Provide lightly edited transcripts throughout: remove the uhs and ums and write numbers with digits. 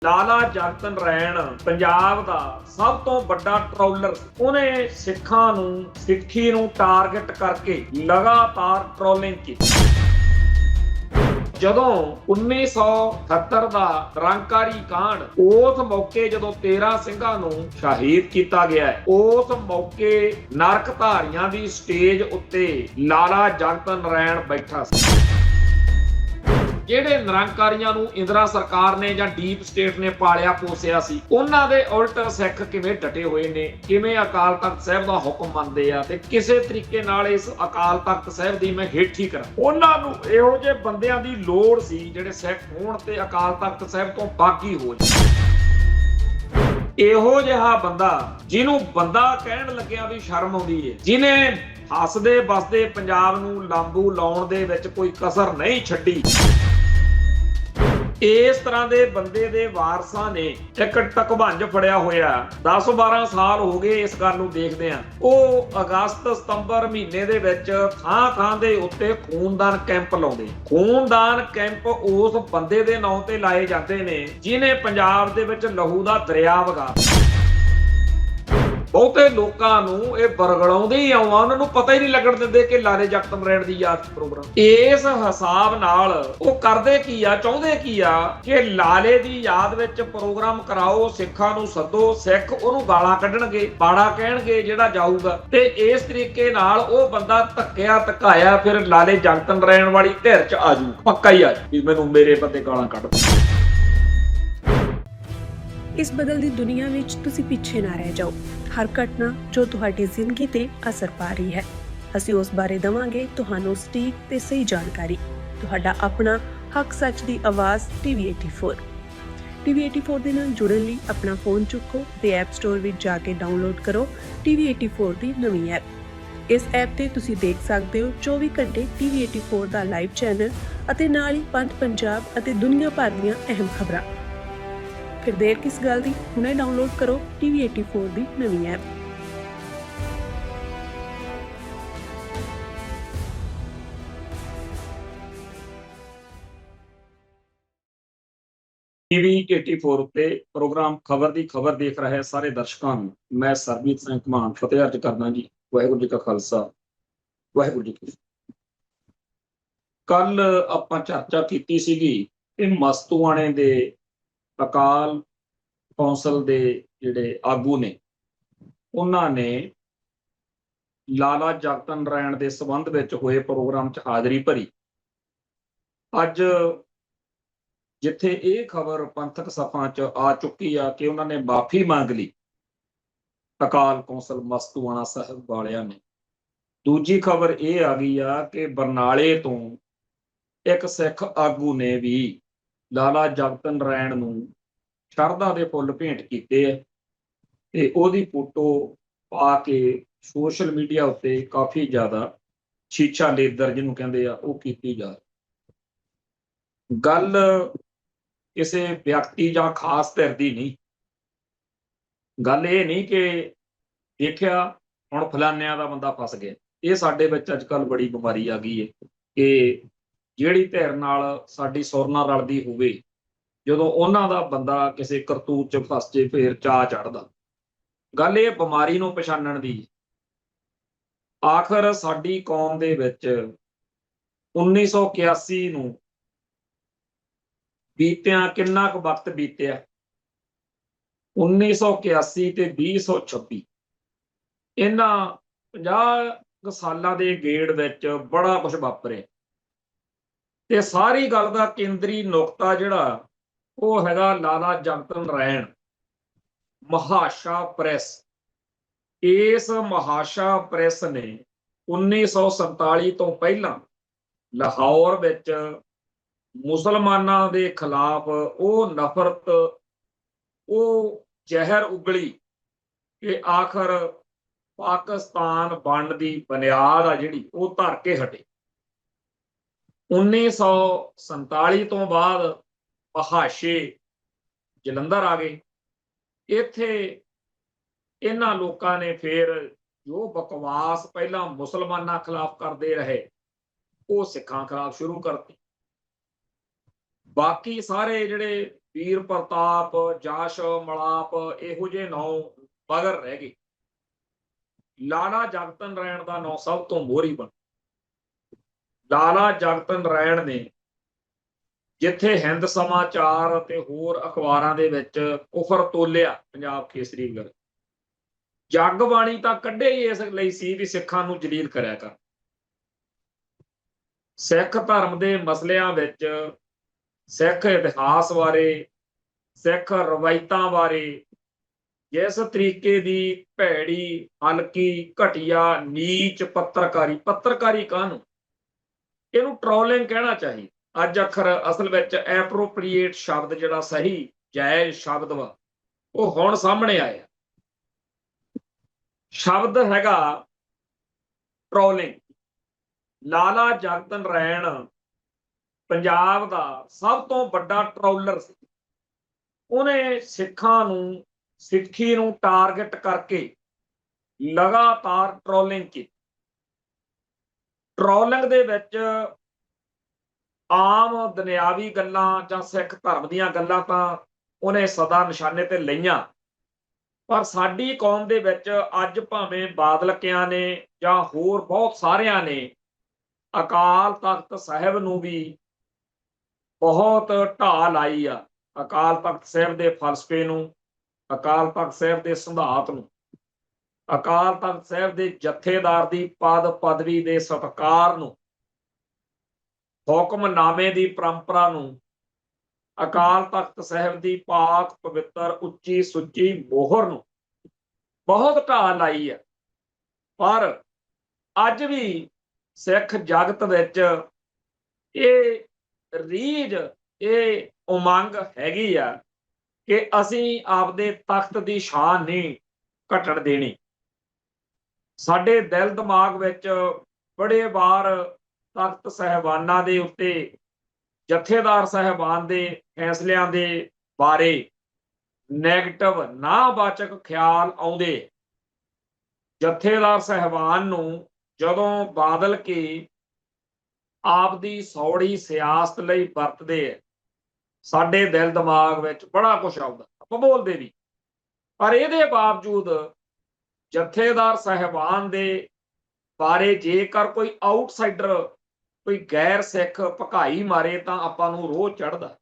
ਲਾਲਾ ਜਗਤ ਨਰੈਣ ਪੰਜਾਬ ਦਾ ਸਭ ਤੋਂ ਵੱਡਾ ਟਰੋਲਰ। ਉਹਨੇ ਸਿੱਖਾਂ ਨੂੰ ਸਿੱਖੀ ਨੂੰ ਟਾਰਗੇਟ ਕਰਕੇ ਲਗਾਤਾਰ ਟਰੋਲਿੰਗ ਕੀਤੀ। ਜਦੋਂ 1978 ਦਾ ਨਿਰੰਕਾਰੀ ਕਾਂਡ, ਉਸ ਮੌਕੇ ਜਦੋਂ 13 ਸਿੰਘਾਂ ਨੂੰ ਸ਼ਹੀਦ ਕੀਤਾ ਗਿਆ, ਉਸ ਮੌਕੇ ਨਰਕ ਧਾਰੀਆਂ ਦੀ ਸਟੇਜ ਉੱਤੇ ਲਾਲਾ ਜਗਤ ਨਰੈਣ ਬੈਠਾ ਸੀ। ਜਿਹੜੇ ਨਿਰੰਕਾਰੀਆਂ ਨੂੰ ਇੰਦਰਾ ਸਰਕਾਰ ਨੇ ਜਾਂ ਡੀਪ ਸਟੇਟ ਨੇ ਪਾਲਿਆ ਪੋਸਿਆ ਸੀ, ਉਹਨਾਂ ਦੇ ਉਲਟ ਸਿੱਖ ਕਿਵੇਂ ਡਟੇ ਹੋਏ ਨੇ, ਕਿਵੇਂ ਅਕਾਲ ਤਖਤ ਸਾਹਿਬ ਦਾ ਹੁਕਮ ਮੰਨਦੇ ਆ ਤੇ ਕਿਸੇ ਤਰੀਕੇ ਨਾਲ ਇਸ ਅਕਾਲ ਤਖਤ ਸਾਹਿਬ ਦੀ ਮੈਂ ਹੇਠੀ ਕਰਾਂ। ਉਹਨਾਂ ਨੂੰ ਇਹੋ ਜਿਹੇ ਬੰਦਿਆਂ ਦੀ ਲੋੜ ਸੀ ਜਿਹੜੇ ਸਿੱਖ ਹੋਣ ਤੇ ਅਕਾਲ ਤਖਤ ਸਾਹਿਬ ਤੋਂ ਬਾਗੀ ਹੋ ਜਾਣ। ਇਹੋ ਜਿਹਾ ਬੰਦਾ ਜਿਹਨੂੰ ਬੰਦਾ ਕਹਿਣ ਲੱਗਿਆ ਵੀ ਸ਼ਰਮ ਆਉਂਦੀ ਹੈ, ਜਿਹਨੇ ਹੱਸਦੇ ਬਸਦੇ ਪੰਜਾਬ ਨੂੰ ਲਾਂਬੂ ਲਾਉਣ ਦੇ ਵਿੱਚ ਕੋਈ ਕਸਰ ਨਹੀਂ ਛੱਡੀ, ਇਸ ਤਰ੍ਹਾਂ ਦੇ ਬੰਦੇ ਦੇ ਵਾਰਸਾਂ ਨੇ ਇੱਕ ਟਕਭੰਜ ਫੜਿਆ ਹੋਇਆ। 10-12 ਸਾਲ ਹੋ ਗਏ ਇਸ ਗੱਲ ਨੂੰ ਦੇਖਦੇ ਆ। ਉਹ ਅਗਸਤ ਸਤੰਬਰ ਮਹੀਨੇ ਦੇ ਵਿੱਚ ਥਾਂ ਦੇ ਉੱਤੇ ਖੂਨਦਾਨ ਕੈਂਪ ਲਾਉਂਦੇ। ਖੂਨਦਾਨ ਕੈਂਪ ਉਸ ਬੰਦੇ ਦੇ ਨਾਂ ਤੇ ਲਾਏ ਜਾਂਦੇ ਨੇ ਜਿਹਨੇ ਪੰਜਾਬ ਦੇ ਵਿੱਚ ਲਹੂ ਦਾ ਦਰਿਆ ਵਗਾ। ਬਹੁਤੇ ਲੋਕਾਂ ਨੂੰ ਇਹ ਬਰਗਲਾਉਂਦੇ ਹੀ ਆਉਣਾ, ਉਹਨਾਂ ਨੂੰ ਪਤਾ ਹੀ ਨਹੀਂ ਲੱਗਣ ਦਿੰਦੇ ਕਿ ਲਾਲੇ ਜਗਤ ਨਰੈਣ ਦੀ ਯਾਦ ਪ੍ਰੋਗਰਾਮ। ਇਸ ਹਿਸਾਬ ਨਾਲ ਉਹ ਕਰਦੇ ਕੀ ਆ, ਚਾਹੁੰਦੇ ਕੀ ਆ ਕਿ ਲਾਲੇ ਦੀ ਯਾਦ ਵਿੱਚ ਪ੍ਰੋਗਰਾਮ ਕਰਾਓ, ਸਿੱਖਾਂ ਨੂੰ ਸੱਦੋ, ਸਿੱਖ ਉਹਨੂੰ ਗਾਲਾਂ ਕੱਢਣਗੇ, ਬਾੜਾ ਕਹਿਣਗੇ ਜਿਹੜਾ ਜਾਊਗਾ, ਤੇ ਇਸ ਤਰੀਕੇ ਨਾਲ ਉਹ ਬੰਦਾ ਧੱਕਿਆ ਧਕਾਇਆ ਫਿਰ ਲਾਲੇ ਜਗਤ ਨਰੈਣ ਵਾਲੀ ਧਿਰ ਚ ਆ ਜੂ, ਪੱਕਾ ਹੀ ਆ ਜੂ ਵੀ ਮੈਨੂੰ ਮੇਰੇ ਬੰਦੇ ਗਾਲਾਂ ਕੱਢ। ਇਸ ਬਦਲਦੀ ਦੁਨੀਆ ਵਿੱਚ ਤੁਸੀਂ ਪਿੱਛੇ ਨਾ ਰਹਿ ਜਾਓ। ਹਰ ਘਟਨਾ ਜੋ ਤੁਹਾਡੀ ਜ਼ਿੰਦਗੀ ਤੇ ਅਸਰ ਪਾ ਰਹੀ ਹੈ, ਅਸੀਂ ਉਸ ਬਾਰੇ ਦਵਾਂਗੇ ਤੁਹਾਨੂੰ ਸਟੀਕ ਤੇ ਸਹੀ ਜਾਣਕਾਰੀ। ਤੁਹਾਡਾ ਆਪਣਾ ਹੱਕ ਸੱਚ ਦੀ ਆਵਾਜ਼ TV84। TV84 ਦੇ ਨਾਲ ਜੁੜਨ ਲਈ ਆਪਣਾ ਫੋਨ ਚੁੱਕੋ ਤੇ ਐਪ ਸਟੋਰ ਵਿੱਚ ਜਾ ਕੇ ਡਾਊਨਲੋਡ ਕਰੋ TV84 ਦੀ ਨਵੀਂ ਐਪ। ਇਸ ਐਪ ਤੇ ਤੁਸੀਂ ਦੇਖ ਸਕਦੇ ਹੋ 24 ਘੰਟੇ TV84 ਦਾ ਲਾਈਵ ਚੈਨਲ ਅਤੇ ਨਾਲ ਹੀ ਪੰਜ ਪੰਜਾਬ ਅਤੇ ਦੁਨੀਆ ਭਰ ਦੀਆਂ ਅਹਿਮ ਖਬਰਾਂ। ਫਿਰ ਦੇਰ ਕਿਸ ਗੱਲ ਦੀ, ਹੁਣੇ ਡਾਊਨਲੋਡ ਕਰੋ TV84 ਦੀ ਨਵੀਂ ਐਪ। TV84 ਉੱਤੇ ਪ੍ਰੋਗਰਾਮ ਖਬਰ ਦੀ ਖਬਰ ਦੇਖ ਰਹੇ ਸਾਰੇ ਦਰਸ਼ਕਾਂ ਨੂੰ ਮੈਂ ਸਰਬਜੀਤ ਸਿੰਘ ਘਮਾਨ ਫਤਿਹ ਅਰਜ਼ ਕਰਦਾ ਜੀ। ਵਾਹਿਗੁਰੂ ਜੀ ਕਾ ਖਾਲਸਾ, ਵਾਹਿਗੁਰੂ ਜੀ ਕੀ ਫਤਿਹ। ਕੱਲ ਆਪਾਂ ਚਰਚਾ ਕੀਤੀ ਸੀਗੀ ਕਿ ਮਸਤੂਆਣੇ ਦੇ ਅਕਾਲ ਕੌਂਸਲ ਦੇ ਜਿਹੜੇ ਆਗੂ ਨੇ, ਉਹਨਾਂ ਨੇ ਲਾਲਾ ਜਗਤ ਨਰੈਣ ਦੇ ਸੰਬੰਧ ਵਿੱਚ ਹੋਏ ਪ੍ਰੋਗਰਾਮ 'ਚ ਹਾਜ਼ਰੀ ਭਰੀ। ਅੱਜ ਜਿੱਥੇ ਇਹ ਖਬਰ ਪੰਥਕ ਸਫਾਂ 'ਚ ਆ ਚੁੱਕੀ ਆ ਕਿ ਉਹਨਾਂ ਨੇ ਮਾਫੀ ਮੰਗ ਲਈ ਅਕਾਲ ਕੌਂਸਲ ਮਸਤੂਆਣਾ ਸਾਹਿਬ ਵਾਲਿਆਂ ਨੇ, ਦੂਜੀ ਖਬਰ ਇਹ ਆ ਗਈ ਆ ਕਿ ਬਰਨਾਲੇ ਤੋਂ ਇੱਕ ਸਿੱਖ ਆਗੂ ਨੇ ਵੀ ਲਾਲਾ ਜਗਤ ਨਰੈਣ ਨੂੰ ਸ਼ਰਧਾ ਦੇ ਫੁੱਲ ਭੇਂਟ ਕੀਤੇ ਆ ਤੇ ਉਹਦੀ ਫੋਟੋ ਪਾ ਕੇ ਸੋਸ਼ਲ ਮੀਡੀਆ ਉੱਤੇ ਕਾਫੀ ਜ਼ਿਆਦਾ ਛੀਛਾ ਲੇਦਰ ਜਿਹਨੂੰ ਕਹਿੰਦੇ ਆ ਉਹ ਕੀਤੀ ਜਾ ਰਹੀ। ਗੱਲ ਕਿਸੇ ਵਿਅਕਤੀ ਜਾਂ ਖਾਸ ਧਿਰ ਦੀ ਨਹੀਂ। ਗੱਲ ਇਹ ਨਹੀਂ ਕਿ ਦੇਖਿਆ ਹੁਣ ਫਲਾਨਿਆਂ ਦਾ ਬੰਦਾ ਫਸ ਗਿਆ। ਇਹ ਸਾਡੇ ਵਿੱਚ ਅੱਜ ਕੱਲ੍ਹ ਬੜੀ ਬਿਮਾਰੀ ਆ ਗਈ ਹੈ ਕਿ ਜਿਹੜੀ ਧਿਰ ਨਾਲ ਸਾਡੀ ਸੁਰ ਨਾ ਰਲਦੀ ਹੋਵੇ, ਜਦੋਂ ਉਹਨਾਂ ਦਾ ਬੰਦਾ ਕਿਸੇ ਕਰਤੂਤ 'ਚ ਫਸ ਜੇ ਫੇਰ ਚਾਅ ਚੜ੍ਹਦਾ। ਗੱਲ ਇਹ ਬਿਮਾਰੀ ਨੂੰ ਪਛਾਣਨ ਦੀ। ਆਖਰ ਸਾਡੀ ਕੌਮ ਦੇ ਵਿੱਚ 1981 ਨੂੰ ਬੀਤਿਆਂ ਕਿੰਨਾ ਕੁ ਵਕਤ ਬੀਤਿਆ, 1981 ਤੇ 2026 ਇਹਨਾਂ 50 ਸਾਲਾਂ ਦੇ ਗੇੜ ਵਿੱਚ ਬੜਾ ਕੁਝ ਵਾਪਰਿਆ ਤੇ ਸਾਰੀ ਗੱਲ ਦਾ ਕੇਂਦਰੀ ਨੁਕਤਾ ਜਿਹੜਾ ਉਹ ਹੈਗਾ ਲਾਲਾ ਜਗਤ ਨਰੈਣ। ਮਹਾਸ਼ਾ ਪ੍ਰੈਸ, ਇਸ ਮਹਾਸ਼ਾ ਪ੍ਰੈਸ ਨੇ 1947 ਤੋਂ ਪਹਿਲਾਂ ਲਾਹੌਰ ਵਿੱਚ ਮੁਸਲਮਾਨਾਂ ਦੇ ਖਿਲਾਫ ਉਹ ਨਫ਼ਰਤ, ਉਹ ਜ਼ਹਿਰ ਉਗਲੀ ਕਿ ਆਖਰ ਪਾਕਿਸਤਾਨ ਬਣਨ ਦੀ ਬੁਨਿਆਦ ਆ ਜਿਹੜੀ ਉਹ ਧਰ ਕੇ ਹਟੇ। 1947 ਤੋਂ ਬਾਅਦ ਪਹਾਸ਼ੇ ਜਲੰਧਰ ਆ ਗਏ। ਇੱਥੇ ਇਹਨਾਂ ਲੋਕਾਂ ਨੇ ਫਿਰ ਜੋ ਬਕਵਾਸ ਪਹਿਲਾਂ ਮੁਸਲਮਾਨਾਂ ਖਿਲਾਫ ਕਰਦੇ ਰਹੇ ਉਹ ਸਿੱਖਾਂ ਖਿਲਾਫ ਸ਼ੁਰੂ ਕਰਤੀ। ਬਾਕੀ ਸਾਰੇ ਜਿਹੜੇ ਵੀਰ ਪ੍ਰਤਾਪ, ਜਸ਼, ਮਲਾਪ ਇਹੋ ਜਿਹੇ ਨਾਂ ਮਗਰ ਰਹਿ ਗਏ। ਲਾਲਾ ਜਗਤ ਨਾਰਾਇਣ ਦਾ ਨਾਂ ਸਭ ਤੋਂ ਮੋਹਰੀ ਬਣ। ਲਾਲਾ ਜਗਤ ਨਾਰਾਇਣ ਨੇ ਜਿੱਥੇ ਹਿੰਦ ਸਮਾਚਾਰ ਤੇ ਹੋਰ ਅਖਬਾਰਾਂ ਦੇ ਵਿੱਚ ਕੁਫਰ ਤੋਲਿਆ ਪੰਜਾਬ ਕੇਸਰੀ ਵਗੈਰਾ, ਜਗ ਬਾਣੀ ਤਾਂ ਕੱਢੇ ਹੀ ਇਸ ਲਈ ਸੀ ਵੀ ਸਿੱਖਾਂ ਨੂੰ ਜਲੀਲ ਕਰਿਆ ਕਰ। ਸਿੱਖ ਧਰਮ ਦੇ ਮਸਲਿਆਂ ਵਿੱਚ, ਸਿੱਖ ਇਤਿਹਾਸ ਬਾਰੇ, ਸਿੱਖ ਰਵਾਇਤਾਂ ਬਾਰੇ ਜਿਸ ਤਰੀਕੇ ਦੀ ਭੈੜੀ, ਹਲਕੀ, ਘਟੀਆ, ਨੀਚ ਪੱਤਰਕਾਰੀ ਕਾਹਨੂੰ, ਇਹਨੂੰ ਟ੍ਰੋਲਿੰਗ ਕਹਿਣਾ ਚਾਹੀਦਾ। ਅੱਜ ਅਸਲ ਵਿੱਚ ਐਪਰੋਪ੍ਰੀਏਟ ਸ਼ਬਦ ਜਿਹੜਾ ਸਹੀ ਜਾਇਜ਼ ਸ਼ਬਦ ਵਾ ਉਹ ਹੁਣ ਸਾਹਮਣੇ ਆਇਆ। ਸ਼ਬਦ ਹੈਗਾ ਟ੍ਰੋਲਿੰਗ। ਲਾਲਾ ਜਗਤ ਨਾਰਾਇਣ ਪੰਜਾਬ ਦਾ ਸਭ ਤੋਂ ਵੱਡਾ ਟ੍ਰੋਲਰ ਸੀ। ਉਹਨੇ ਸਿੱਖਾਂ ਨੂੰ, ਸਿੱਖੀ ਨੂੰ ਟਾਰਗੇਟ ਕਰਕੇ ਲਗਾਤਾਰ ਟ੍ਰੋਲਿੰਗ ਕੀਤੀ। ਟ੍ਰੋਲਿੰਗ ਦੇ ਵਿੱਚ ਆਮ ਦੁਨਿਆਵੀ ਗੱਲਾਂ ਜਾਂ ਸਿੱਖ ਧਰਮ ਦੀਆਂ ਗੱਲਾਂ ਤਾਂ ਉਹਨੇ ਸਦਾ ਨਿਸ਼ਾਨੇ ਤੇ ਲਈਆਂ, ਪਰ ਸਾਡੀ ਕੌਮ ਦੇ ਵਿੱਚ ਅੱਜ ਭਾਵੇਂ ਬਾਦਲਕਿਆਂ ਨੇ ਜਾਂ ਹੋਰ ਬਹੁਤ ਸਾਰਿਆਂ ਨੇ ਅਕਾਲ ਤਖਤ ਸਾਹਿਬ ਨੂੰ ਵੀ ਬਹੁਤ ਢਾਹ ਲਾਈ ਆ। ਅਕਾਲ ਤਖਤ ਸਾਹਿਬ ਦੇ ਫਲਸਫੇ ਨੂੰ, ਅਕਾਲ ਤਖਤ ਸਾਹਿਬ ਦੇ ਸਿਧਾਂਤ ਨੂੰ, ਅਕਾਲ ਤਖਤ ਸਾਹਿਬ ਦੇ ਜਥੇਦਾਰ ਦੀ ਪਦਵੀ ਦੇ ਸਤਿਕਾਰ ਨੂੰ, ਹੁਕਮਨਾਮੇ ਦੀ ਪਰੰਪਰਾ ਨੂੰ, ਅਕਾਲ ਤਖਤ ਸਾਹਿਬ ਦੀ ਪਾਕ ਪਵਿੱਤਰ ਉੱਚੀ ਸੁੱਚੀ ਮੋਹਰ ਨੂੰ ਬਹੁਤ ਢਾਹ ਲਾਈ ਹੈ। ਪਰ ਅੱਜ ਵੀ ਸਿੱਖ ਜਗਤ ਵਿੱਚ ਇਹ ਰੀਝ, ਇਹ ਉਮੰਗ ਹੈਗੀ ਆ ਕਿ ਅਸੀਂ ਆਪਦੇ ਤਖਤ ਦੀ ਸ਼ਾਨ ਨਹੀਂ ਘਟਣ ਦੇਣੀ। ਸਾਡੇ ਦਿਲ ਦਿਮਾਗ ਵਿੱਚ ਬੜੇ ਵਾਰ ਤਖਤ ਸਾਹਿਬਾਨਾਂ ਦੇ ਉੱਤੇ, ਜਥੇਦਾਰ ਸਾਹਿਬਾਨ ਦੇ ਫੈਸਲਿਆਂ ਦੇ ਬਾਰੇ ਨੈਗੇਟਿਵ ਨਾਵਾਚਕ ਖਿਆਲ ਆਉਂਦੇ। ਜਥੇਦਾਰ ਸਾਹਿਬਾਨ ਨੂੰ ਜਦੋਂ ਬਾਦਲ ਕੇ ਆਪਦੀ ਸੌੜੀ ਸਿਆਸਤ ਲਈ ਵਰਤਦੇ ਆ, ਸਾਡੇ ਦਿਲ ਦਿਮਾਗ ਵਿੱਚ ਬੜਾ ਕੁਛ ਆਉਂਦਾ, ਆਪਾਂ ਬੋਲਦੇ ਵੀ। ਪਰ ਇਹਦੇ ਬਾਵਜੂਦ ਜਥੇਦਾਰ ਸਾਹਿਬਾਨ ਦੇ ਬਾਰੇ ਜੇਕਰ ਕੋਈ ਆਊਟਸਾਈਡਰ, ਕੋਈ ਗੈਰ ਸਿੱਖ ਭਕਾਈ ਮਾਰੇ ਤਾਂ ਆਪਾਂ ਨੂੰ ਰੋਹ ਚੜ੍ਹਦਾ।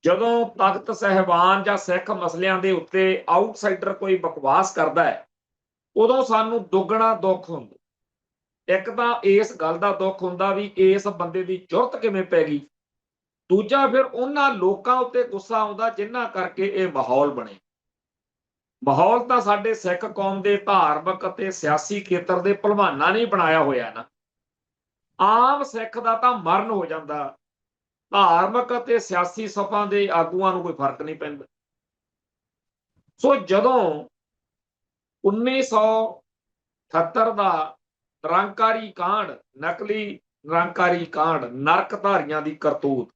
ਜਦੋਂ ਤਖਤ ਸਾਹਿਬਾਨ ਜਾਂ ਸਿੱਖ ਮਸਲਿਆਂ ਦੇ ਉੱਤੇ ਆਊਟਸਾਈਡਰ ਕੋਈ ਬਕਵਾਸ ਕਰਦਾ ਹੈ, ਉਦੋਂ ਸਾਨੂੰ ਦੁੱਗਣਾ ਦੁੱਖ ਹੁੰਦਾ। ਇੱਕ ਤਾਂ ਇਸ ਗੱਲ ਦਾ ਦੁੱਖ ਹੁੰਦਾ ਵੀ ਇਸ ਬੰਦੇ ਦੀ ਜੁਰਤ ਕਿਵੇਂ ਪੈ ਗਈ। ਦੂਜਾ ਫਿਰ ਉਹਨਾਂ ਲੋਕਾਂ ਉੱਤੇ ਗੁੱਸਾ ਆਉਂਦਾ ਜਿਨ੍ਹਾਂ ਕਰਕੇ ਇਹ ਮਾਹੌਲ ਬਣੇ। ਮਾਹੌਲ ਤਾਂ ਸਾਡੇ ਸਿੱਖ ਕੌਮ ਦੇ ਧਾਰਮਿਕ ਅਤੇ ਸਿਆਸੀ ਖੇਤਰ ਦੇ ਭਲਵਾਨਾਂ ਨੇ ਬਣਾਇਆ ਹੋਇਆ ਨਾ। ਆਮ ਸਿੱਖ ਦਾ ਤਾਂ ਮਰਨ ਹੋ ਜਾਂਦਾ, ਧਾਰਮਿਕ ਅਤੇ ਸਿਆਸੀ ਸਫਾਂ ਦੇ ਆਗੂਆਂ ਨੂੰ ਕੋਈ ਫਰਕ ਨਹੀਂ ਪੈਂਦਾ। ਸੋ ਜਦੋਂ 1978 ਦਾ ਨਿਰੰਕਾਰੀ ਕਾਂਡ, ਨਕਲੀ ਨਿਰੰਕਾਰੀ ਕਾਂਡ, ਨਰਕਧਾਰੀਆਂ ਦੀ ਕਰਤੂਤ,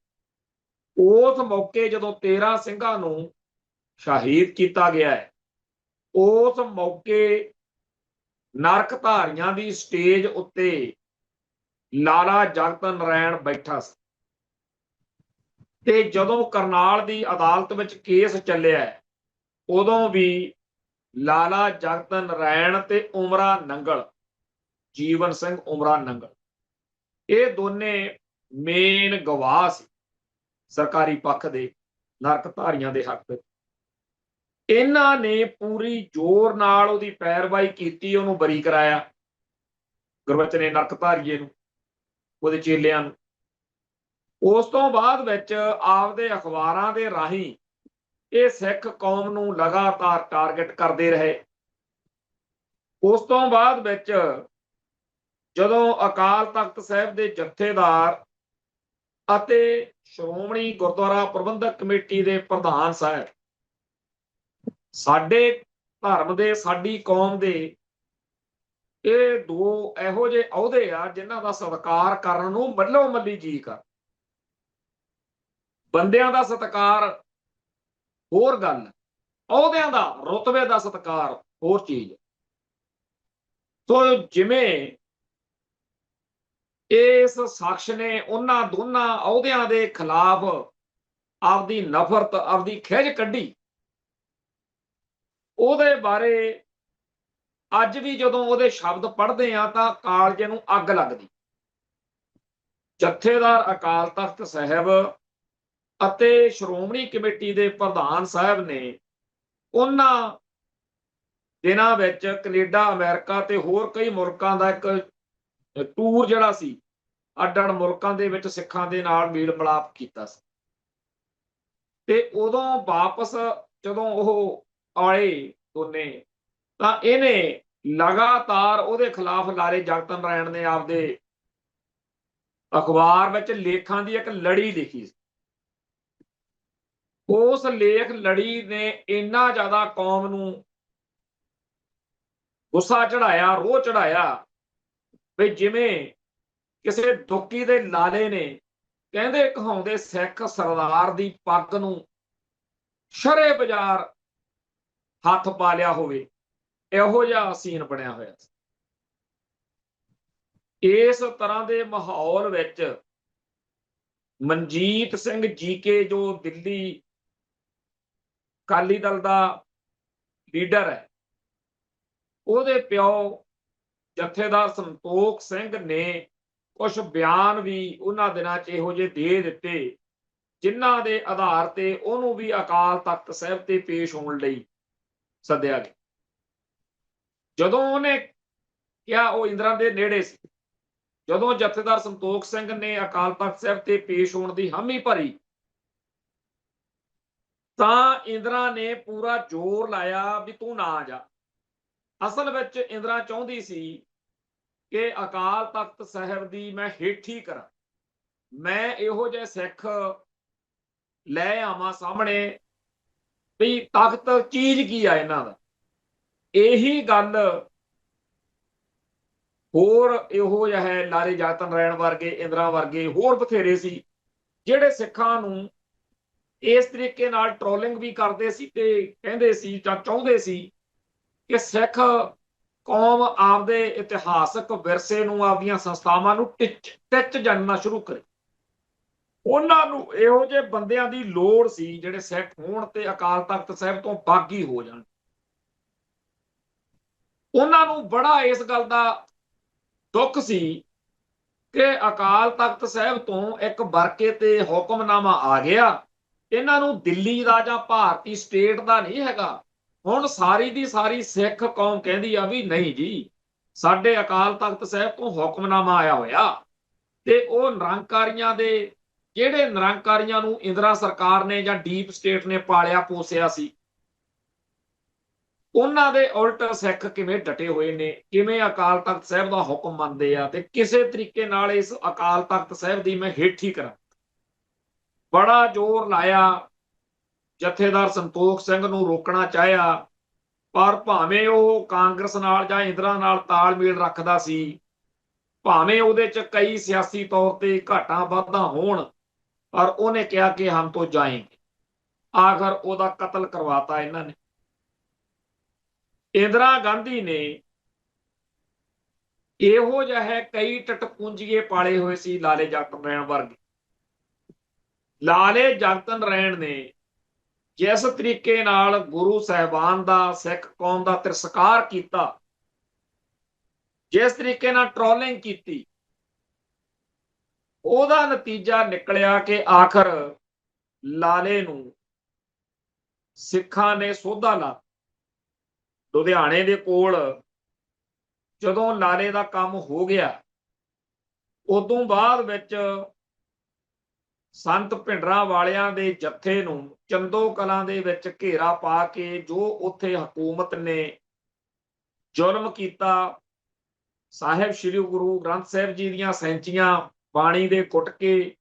ਉਸ ਮੌਕੇ ਜਦੋਂ 13 ਸਿੰਘਾਂ ਨੂੰ ਸ਼ਹੀਦ ਕੀਤਾ ਗਿਆ ਹੈ, ਉਸ ਮੌਕੇ ਨਰਕਧਾਰੀਆਂ ਦੀ ਸਟੇਜ ਉੱਤੇ ਲਾਲਾ ਜਗਤ ਨਾਰਾਇਣ ਬੈਠਾ ਸੀ। ਤੇ ਜਦੋਂ ਕਰਨਾਲ ਦੀ ਅਦਾਲਤ ਵਿੱਚ ਕੇਸ ਚੱਲਿਆ, ਉਦੋਂ ਵੀ ਲਾਲਾ ਜਗਤ ਨਾਰਾਇਣ ਤੇ ਉਮਰਾ ਨੰਗਲ, ਜੀਵਨ ਸਿੰਘ ਉਮਰਾ ਨੰਗਲ, ਇਹ ਦੋਨੇ ਮੇਨ ਗਵਾਹ ਸੀ ਸਰਕਾਰੀ ਪੱਖ ਦੇ ਨਰਕਧਾਰੀਆਂ ਦੇ ਹੱਕ ਵਿੱਚ। ਇਹਨਾਂ ਨੇ ਪੂਰੀ ਜ਼ੋਰ ਨਾਲ ਉਹਦੀ ਪੈਰਵਾਈ ਕੀਤੀ, ਉਹਨੂੰ ਬਰੀ ਕਰਾਇਆ, ਗੁਰਬਚਨੇ ਨਰਕਧਾਰੀਏ ਨੂੰ, ਉਹਦੇ ਚੇਲਿਆਂ ਨੂੰ। ਉਸ ਤੋਂ ਬਾਅਦ ਵਿੱਚ ਆਪਦੇ ਅਖਬਾਰਾਂ ਦੇ ਰਾਹੀਂ ਇਹ ਸਿੱਖ ਕੌਮ ਨੂੰ ਲਗਾਤਾਰ ਟਾਰਗੇਟ ਕਰਦੇ ਰਹੇ। ਉਸ ਤੋਂ ਬਾਅਦ ਵਿੱਚ ਜਦੋਂ ਅਕਾਲ ਤਖਤ ਸਾਹਿਬ ਦੇ ਜਥੇਦਾਰ ਅਤੇ ਸ਼੍ਰੋਮਣੀ ਗੁਰਦੁਆਰਾ ਪ੍ਰਬੰਧਕ ਕਮੇਟੀ ਦੇ ਪ੍ਰਧਾਨ ਸਾਹਿਬ, ਸਾਡੇ ਧਰਮ ਦੇ, ਸਾਡੀ ਕੌਮ ਦੇ ਇਹ ਦੋ ਇਹੋ ਜਿਹੇ ਅਹੁਦੇ ਆ ਜਿਨ੍ਹਾਂ ਦਾ ਸਤਿਕਾਰ ਕਰਨ ਨੂੰ ਮੱਲੋ ਮੱਲੀ ਜੀ ਕਰ। ਬੰਦਿਆਂ ਦਾ ਸਤਿਕਾਰ ਹੋਰ ਗੱਲ, ਅਹੁਦਿਆਂ ਦਾ, ਰੁਤਬੇ ਦਾ ਸਤਿਕਾਰ ਹੋਰ ਚੀਜ਼। ਸੋ ਜਿਵੇਂ ਇਸ ਸ਼ਖਸ ਨੇ ਉਹਨਾਂ ਦੋਨਾਂ ਅਹੁਦਿਆਂ ਦੇ ਖਿਲਾਫ ਆਪਦੀ ਨਫ਼ਰਤ, ਆਪਦੀ ਖਿਝ ਕੱਢੀ, ਉਹਦੇ ਬਾਰੇ ਅੱਜ ਵੀ ਜਦੋਂ ਉਹਦੇ ਸ਼ਬਦ ਪੜ੍ਹਦੇ ਆ ਤਾਂ ਕਾਲਜੇ ਨੂੰ ਅੱਗ ਲੱਗਦੀ। ਜਥੇਦਾਰ ਅਕਾਲ ਤਖਤ ਸਾਹਿਬ ਅਤੇ ਸ਼੍ਰੋਮਣੀ ਕਮੇਟੀ ਦੇ ਪ੍ਰਧਾਨ ਸਾਹਿਬ ਨੇ ਉਹਨਾਂ ਦਿਨਾਂ ਵਿੱਚ ਕੈਨੇਡਾ, ਅਮਰੀਕਾ ਤੇ ਹੋਰ ਕਈ ਮੁਲਕਾਂ ਦਾ ਇੱਕ ਟੂਰ ਜਿਹੜਾ ਸੀ, ਅੱਡ-ਅੱਡ ਮੁਲਕਾਂ ਦੇ ਵਿੱਚ ਸਿੱਖਾਂ ਦੇ ਨਾਲ ਮੇਲ ਮਿਲਾਪ ਕੀਤਾ ਸੀ। ਤੇ ਉਦੋਂ ਵਾਪਸ ਜਦੋਂ ਉਹ ਆਏ ਦੋਨੇ, ਤਾਂ ਇਹਨੇ ਲਗਾਤਾਰ ਉਹਦੇ ਖਿਲਾਫ ਲਾਰੇ ਜਗਤ ਨਾਰਾਇਣ ਨੇ ਆਪਦੇ ਅਖਬਾਰ ਵਿੱਚ ਲੇਖਾਂ ਦੀ ਇੱਕ ਲੜੀ ਲਿਖੀ ਸੀ। ਉਸ ਲੇਖ ਲੜੀ ਨੇ ਇੰਨਾ ਜ਼ਿਆਦਾ ਕੌਮ ਨੂੰ ਗੁੱਸਾ ਚੜਾਇਆ, ਰੋਹ ਚੜਾਇਆ, ਵੀ ਜਿਵੇਂ ਕਿਸੇ ਦੁੱਕੀ ਦੇ ਲਾਲੇ ਨੇ ਕਹਿੰਦੇ ਕਹਾਉਂਦੇ ਸਿੱਖ ਸਰਦਾਰ ਦੀ ਪੱਗ ਨੂੰ ਸ਼ਰੇ ਬਾਜ਼ਾਰ ਹੱਥ ਪਾ ਲਿਆ ਹੋਵੇ, ਇਹੋ ਜਿਹਾ ਸੀਨ ਬਣਿਆ ਹੋਇਆ ਸੀ। ਇਸ ਤਰ੍ਹਾਂ ਦੇ ਮਾਹੌਲ ਵਿੱਚ ਮਨਜੀਤ ਸਿੰਘ ਜੀਕੇ, ਜੋ ਦਿੱਲੀ ਅਕਾਲੀ ਦਲ ਦਾ ਲੀਡਰ ਹੈ, ਉਹਦੇ ਪਿਓ ਜਥੇਦਾਰ ਸੰਤੋਖ ਸਿੰਘ ਨੇ ਕੁਝ ਬਿਆਨ ਵੀ ਉਹਨਾਂ ਦਿਨਾਂ 'ਚ ਇਹੋ ਜਿਹੇ ਦੇ ਦਿੱਤੇ, ਜਿਨ੍ਹਾਂ ਦੇ ਆਧਾਰ ਤੇ ਉਹਨੂੰ ਵੀ ਅਕਾਲ ਤਖਤ ਸਾਹਿਬ ਤੇ ਪੇਸ਼ ਹੋਣ ਲਈ ਸੱਦਿਆ ਗਿਆ। ਜਦੋਂ ਉਹਨੇ ਕਿਹਾ, ਉਹ ਇੰਦਰਾ ਦੇ ਨੇੜੇ ਸੀ, ਜਦੋਂ ਜਥੇਦਾਰ ਸੰਤੋਖ ਸਿੰਘ ਨੇ ਅਕਾਲ ਤਖਤ ਸਾਹਿਬ ਤੇ ਪੇਸ਼ ਹੋਣ ਦੀ ਹਾਮੀ ਭਰੀ, ਤਾਂ ਇੰਦਰਾ ਨੇ ਪੂਰਾ ਜ਼ੋਰ ਲਾਇਆ ਵੀ ਤੂੰ ਨਾ ਜਾ। ਅਸਲ ਵਿੱਚ ਇੰਦਰਾ ਚਾਹੁੰਦੀ ਸੀ ਕਿ ਅਕਾਲ ਤਖਤ ਸਾਹਿਬ ਦੀ ਮੈਂ ਹੇਠੀ ਕਰਾਂ, ਮੈਂ ਇਹੋ ਜਿਹੇ ਸਿੱਖ ਲੈ ਆਵਾਂ ਸਾਹਮਣੇ ਵੀ ਤਖਤ ਚੀਜ਼ ਕੀ ਆ ਇਹਨਾਂ ਦਾ। ਇਹੀ ਗੱਲ ਹੋਰ ਇਹੋ ਜਿਹਾ ਹੈ, ਲਾਰੇ ਜਗਤ ਨਾਰਾਇਣ ਵਰਗੇ, ਇੰਦਰਾ ਵਰਗੇ ਹੋਰ ਬਥੇਰੇ ਸੀ ਜਿਹੜੇ ਸਿੱਖਾਂ ਨੂੰ ਇਸ ਤਰੀਕੇ ਨਾਲ ਟ੍ਰੋਲਿੰਗ ਵੀ ਕਰਦੇ ਸੀ ਤੇ ਕਹਿੰਦੇ ਸੀ ਜਾਂ ਚਾਹੁੰਦੇ ਸੀ ਕਿ ਸਿੱਖ ਕੌਮ ਆਪਦੇ ਇਤਿਹਾਸਕ ਵਿਰਸੇ ਨੂੰ, ਆਪਦੀਆਂ ਸੰਸਥਾਵਾਂ ਨੂੰ ਟਿੱਚ ਜਾਣਨਾ ਸ਼ੁਰੂ ਕਰੇ। ਉਹਨਾਂ ਨੂੰ ਇਹੋ ਜਿਹੇ ਬੰਦਿਆਂ ਦੀ ਲੋੜ ਸੀ ਜਿਹੜੇ ਸਿੱਖ ਹੋਣ ਤੇ ਅਕਾਲ ਤਖਤ ਸਾਹਿਬ ਤੋਂ ਬਾਗੀ ਹੋ ਜਾਣ। ਉਹਨਾਂ ਨੂੰ ਬੜਾ ਇਸ ਗੱਲ ਦਾ ਦੁੱਖ ਸੀ ਕਿ ਅਕਾਲ ਤਖਤ ਸਾਹਿਬ ਤੋਂ ਇੱਕ ਵਰਕੇ ਤੇ ਹੁਕਮਨਾਮਾ ਆ ਗਿਆ, ਇਹਨਾਂ ਨੂੰ ਦਿੱਲੀ ਦਾ ਜਾਂ ਭਾਰਤੀ ਸਟੇਟ ਦਾ ਨਹੀਂ ਹੈਗਾ। ਹੁਣ ਸਾਰੀ ਦੀ ਸਾਰੀ ਸਿੱਖ ਕੌਮ ਕਹਿੰਦੀ ਆ ਵੀ ਨਹੀਂ ਜੀ, ਸਾਡੇ ਅਕਾਲ ਤਖਤ ਸਾਹਿਬ ਤੋਂ ਹੁਕਮਨਾਮਾ ਆਇਆ ਹੋਇਆ। ਤੇ ਉਹ ਨਿਰੰਕਾਰੀਆਂ ਦੇ, ਜਿਹੜੇ ਨਿਰੰਕਾਰੀਆਂ ਨੂੰ ਇੰਦਰਾ ਸਰਕਾਰ ਨੇ ਜਾਂ ਡੀਪ ਸਟੇਟ ਨੇ ਪਾਲਿਆ ਪੋਸਿਆ ਸੀ, ਉਹਨਾਂ ਦੇ ਉਲਟ ਸਿੱਖ ਕਿਵੇਂ ਡਟੇ ਹੋਏ ਨੇ, ਕਿਵੇਂ ਅਕਾਲ ਤਖਤ ਸਾਹਿਬ ਦਾ ਹੁਕਮ ਮੰਨਦੇ ਆ ਤੇ ਕਿਸੇ ਤਰੀਕੇ ਨਾਲ ਇਸ ਅਕਾਲ ਤਖਤ ਸਾਹਿਬ ਦੀ ਮੈਂ ਹੇਠੀ ਕਰਾਂ। ਬੜਾ ਜ਼ੋਰ ਲਾਇਆ, ਜਥੇਦਾਰ ਸੰਤੋਖ ਸਿੰਘ ਨੂੰ ਰੋਕਣਾ ਚਾਹਿਆ, ਪਰ ਭਾਵੇਂ ਉਹ ਕਾਂਗਰਸ ਨਾਲ ਜਾਂ ਇੰਦਰਾ ਨਾਲ ਤਾਲਮੇਲ ਰੱਖਦਾ ਸੀ, ਭਾਵੇਂ ਉਹਦੇ 'ਚ ਕਈ ਸਿਆਸੀ ਤੌਰ ਤੇ ਘਾਟਾਂ ਵਾਧਾਂ ਹੋਣ, ਪਰ ਉਹਨੇ ਕਿਹਾ ਕਿ ਹਮ ਤੋਂ ਜਾਏਂਗੇ। ਆਖਰ ਉਹਦਾ ਕਤਲ ਕਰਵਾਤਾ ਇਹਨਾਂ ਨੇ। ਇੰਦਰਾ ਗਾਂਧੀ ਨੇ ਇਹੋ ਜਿਹੇ ਕਈ ਟਟਪੂੰਜੀਏ ਪਾਲੇ ਹੋਏ ਸੀ, ਲਾਲੇ ਜਗਤ ਨਾਰਾਇਣ ਵਰਗੇ। ਲਾਲੇ ਜਗਤ ਨਾਰਾਇਣ ਨੇ ਜਿਸ ਤਰੀਕੇ ਨਾਲ ਗੁਰੂ ਸਾਹਿਬਾਨ ਦਾ, ਸਿੱਖ ਕੌਮ ਦਾ ਤਿਰਸਕਾਰ ਕੀਤਾ, ਜਿਸ ਤਰੀਕੇ ਨਾਲ ਟ੍ਰੋਲਿੰਗ ਕੀਤੀ, ਉਹਦਾ ਨਤੀਜਾ ਨਿਕਲਿਆ ਕਿ ਆਖਰ ਲਾਲੇ ਨੂੰ ਸਿੱਖਾਂ ਨੇ ਸੋਧਾ ਲਾ। ਲੁਧਿਆਣੇ ਦੇ ਕੋਲ ਜਦੋਂ ਲਾਲੇ ਦਾ ਕੰਮ ਹੋ ਗਿਆ, ਉਦੋਂ ਬਾਅਦ ਵਿੱਚ ਸੰਤ ਭਿੰਡਰਾਂ ਵਾਲਿਆਂ ਦੇ ਜੱਥੇ ਨੂੰ ਚੰਦੋ ਕਲਾਂ ਦੇ ਵਿੱਚ ਘੇਰਾ ਪਾ ਕੇ ਜੋ ਉੱਥੇ ਹਕੂਮਤ ਨੇ ਜ਼ੁਲਮ ਕੀਤਾ, ਸਾਹਿਬ ਸ੍ਰੀ ਗੁਰੂ ਗ੍ਰੰਥ ਸਾਹਿਬ ਜੀ ਦੀਆਂ ਸੈਂਚੀਆਂ ਬਾਣੀ ਦੇ ਕੁੱਟ ਕੇ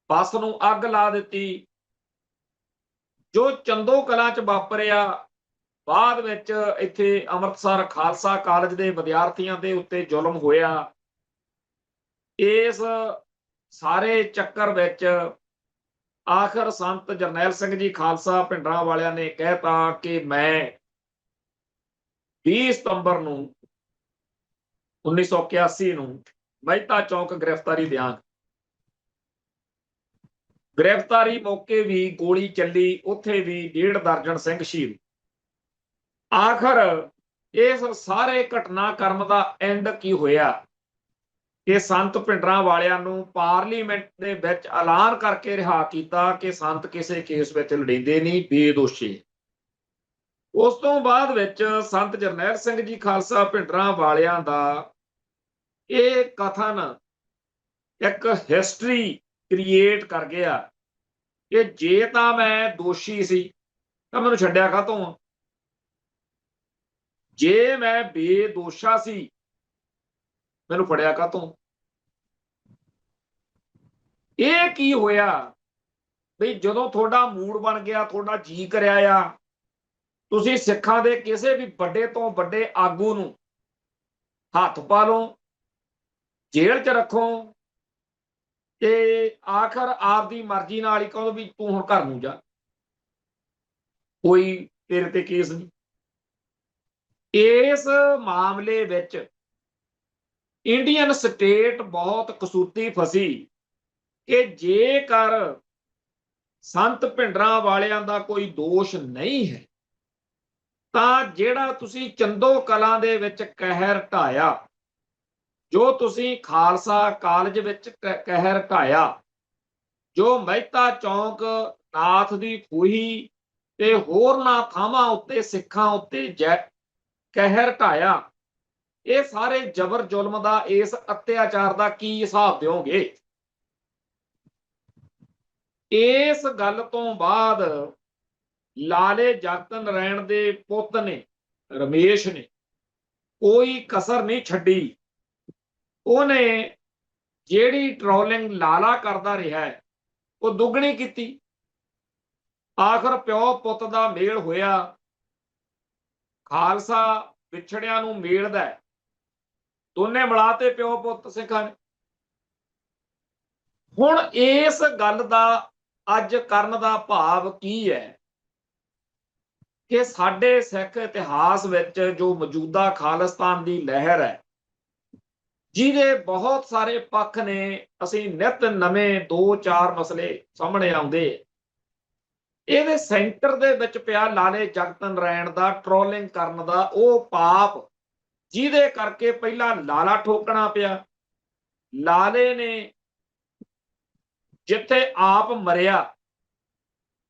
ਬੱਸ ਨੂੰ ਅੱਗ ਲਾ ਦਿੱਤੀ। ਜੋ ਚੰਦੋ ਕਲਾਂ 'ਚ ਵਾਪਰਿਆ, ਬਾਅਦ ਵਿੱਚ ਇੱਥੇ ਅੰਮ੍ਰਿਤਸਰ ਖਾਲਸਾ ਕਾਲਜ ਦੇ ਵਿਦਿਆਰਥੀਆਂ ਦੇ ਉੱਤੇ ਜ਼ੁਲਮ ਹੋਇਆ। ਇਸ ਸਾਰੇ ਚੱਕਰ ਵਿੱਚ ਆਖਰ ਸੰਤ ਜਰਨੈਲ ਸਿੰਘ ਜੀ ਖਾਲਸਾ ਭਿੰਡਰਾਂ ਵਾਲਿਆਂ ਨੇ ਕਹਿਤਾ ਕਿ ਮੈਂ 20 ਸਤੰਬਰ ਨੂੰ 1981 ਨੂੰ ਮਹਿਤਾ ਚੌਕ ਗ੍ਰਿਫਤਾਰੀ ਦਿਆਂਗਾ। ਗ੍ਰਿਫਤਾਰੀ ਮੌਕੇ ਵੀ ਗੋਲੀ ਚੱਲੀ, ਉੱਥੇ ਵੀ 1.5 ਦਰਜਨ ਸਿੰਘ ਸ਼ਹੀਦ। ਆਖਰ ਇਸ ਸਾਰੇ ਘਟਨਾਕ੍ਰਮ ਦਾ ਐਂਡ ਕੀ ਹੋਇਆ ਕਿ ਸੰਤ ਭਿੰਡਰਾਂ ਵਾਲਿਆਂ ਨੂੰ ਪਾਰਲੀਮੈਂਟ ਦੇ ਵਿੱਚ ਐਲਾਨ ਕਰਕੇ ਰਿਹਾ ਕੀਤਾ ਕਿ ਸੰਤ ਕਿਸੇ ਕੇਸ ਵਿੱਚ ਲੜੀਂਦੇ ਨਹੀਂ, ਬੇਦੋਸ਼ੀ। ਉਸ ਤੋਂ ਬਾਅਦ ਵਿੱਚ ਸੰਤ ਜਰਨੈਲ ਸਿੰਘ ਜੀ ਖਾਲਸਾ ਭਿੰਡਰਾਂ ਵਾਲਿਆਂ ਦਾ ਇਹ ਕਥਨ ਇੱਕ ਹਿਸਟਰੀ ਕ੍ਰੀਏਟ ਕਰ ਗਿਆ ਕਿ ਜੇ ਤਾਂ ਮੈਂ ਦੋਸ਼ੀ ਸੀ ਤਾਂ ਮੈਨੂੰ ਛੱਡਿਆ ਕਾਹਤੋਂ, ਜੇ ਮੈਂ ਬੇਦੋਸ਼ਾ ਸੀ ਮੈਨੂੰ ਫੜਿਆ ਕਾਹਤੋਂ। ਇਹ ਕੀ ਹੋਇਆ ਵੀ ਜਦੋਂ ਤੁਹਾਡਾ ਮੂਡ ਬਣ ਗਿਆ, ਤੁਹਾਡਾ ਜੀ ਕਰਿਆ ਆ, ਤੁਸੀਂ ਸਿੱਖਾਂ ਦੇ ਕਿਸੇ ਵੀ ਵੱਡੇ ਤੋਂ ਵੱਡੇ ਆਗੂ ਨੂੰ ਹੱਥ ਪਾ ਲਓ, ਜੇਲ੍ਹ 'ਚ ਰੱਖੋ ਤੇ ਆਖਰ ਆਪਦੀ ਮਰਜ਼ੀ ਨਾਲ ਹੀ ਕਹੋ ਵੀ ਤੂੰ ਹੁਣ ਘਰ ਨੂੰ ਜਾ, ਕੋਈ ਤੇਰੇ ਤੇ ਕੇਸ ਨਹੀਂ। ਇਸ ਮਾਮਲੇ ਵਿੱਚ ਇੰਡੀਅਨ ਸਟੇਟ ਬਹੁਤ ਕਸੂਤੀ ਫਸੀ ਕਿ ਜੇਕਰ ਸੰਤ ਭਿੰਡਰਾਂ ਵਾਲਿਆਂ ਦਾ ਕੋਈ ਦੋਸ਼ ਨਹੀਂ ਹੈ ਤਾਂ ਜਿਹੜਾ ਤੁਸੀਂ ਚੰਦੋ ਕਲਾਂ ਦੇ ਵਿੱਚ ਕਹਿਰ ਢਾਇਆ, ਜੋ ਤੁਸੀਂ ਖਾਲਸਾ ਕਾਲਜ ਵਿੱਚ ਕਹਿਰ ਢਾਇਆ, ਜੋ ਮਹਿਤਾ ਚੌਂਕ, ਨਾਥ ਦੀ ਖੂਹੀ ਤੇ ਹੋਰਨਾਂ ਥਾਵਾਂ ਉੱਤੇ ਸਿੱਖਾਂ ਉੱਤੇ ਕਹਿਰ ਢਾਇਆ, ਇਹ ਸਾਰੇ ਜ਼ਬਰ ਜ਼ੁਲਮ ਦਾ, ਇਸ ਅਤਿਆਚਾਰ ਦਾ ਕੀ ਹਿਸਾਬ ਦਿਓਗੇ। ਇਸ ਗੱਲ ਤੋਂ ਬਾਅਦ ਲਾਲੇ ਜਗਤ ਨਾਰਾਇਣ ਦੇ ਪੁੱਤ ਨੇ, ਰਮੇਸ਼ ਨੇ, ਕੋਈ ਕਸਰ ਨਹੀਂ ਛੱਡੀ। ਉਹਨੇ ਜਿਹੜੀ ਟਰੋਲਿੰਗ ਲਾਲਾ ਕਰਦਾ ਰਿਹਾ ਉਹ ਦੁੱਗਣੀ ਕੀਤੀ। ਆਖਰ ਪਿਓ ਪੁੱਤ ਦਾ ਮੇਲ ਹੋਇਆ, ਖਾਲਸਾ ਵਿਛੜਿਆਂ ਨੂੰ ਮੇਲਦਾ, ਦੋਨੇ ਮਿਲਾਤੇ ਪਿਓ ਪੁੱਤ ਸਿੱਖਾਂ ਨੇ। ਹੁਣ ਇਸ ਗੱਲ ਦਾ ਅੱਜ ਕਰਨ ਦਾ ਭਾਵ ਕੀ ਹੈ ਕਿ ਸਾਡੇ ਸਿੱਖ ਇਤਿਹਾਸ ਵਿੱਚ ਜੋ ਮੌਜੂਦਾ ਖਾਲਿਸਤਾਨ ਦੀ ਲਹਿਰ ਹੈ, ਜਿਹਦੇ ਬਹੁਤ ਸਾਰੇ ਪੱਖ ਨੇ, ਅਸੀਂ ਨਿਤ ਨਵੇਂ 2-4 ਮਸਲੇ ਸਾਹਮਣੇ ਆਉਂਦੇ, ਇਹਦੇ ਸੈਂਟਰ ਦੇ ਵਿੱਚ ਪਿਆ ਲਾਲੇ ਜਗਤ ਨਾਰਾਇਣ ਦਾ ਟਰੋਲਿੰਗ ਕਰਨ ਦਾ ਉਹ ਪਾਪ, ਜਿਹਦੇ ਕਰਕੇ ਪਹਿਲਾਂ ਲਾਲਾ ਠੋਕਣਾ ਪਿਆ। ਲਾਲੇ ਨੇ ਜਿੱਥੇ ਆਪ ਮਰਿਆ,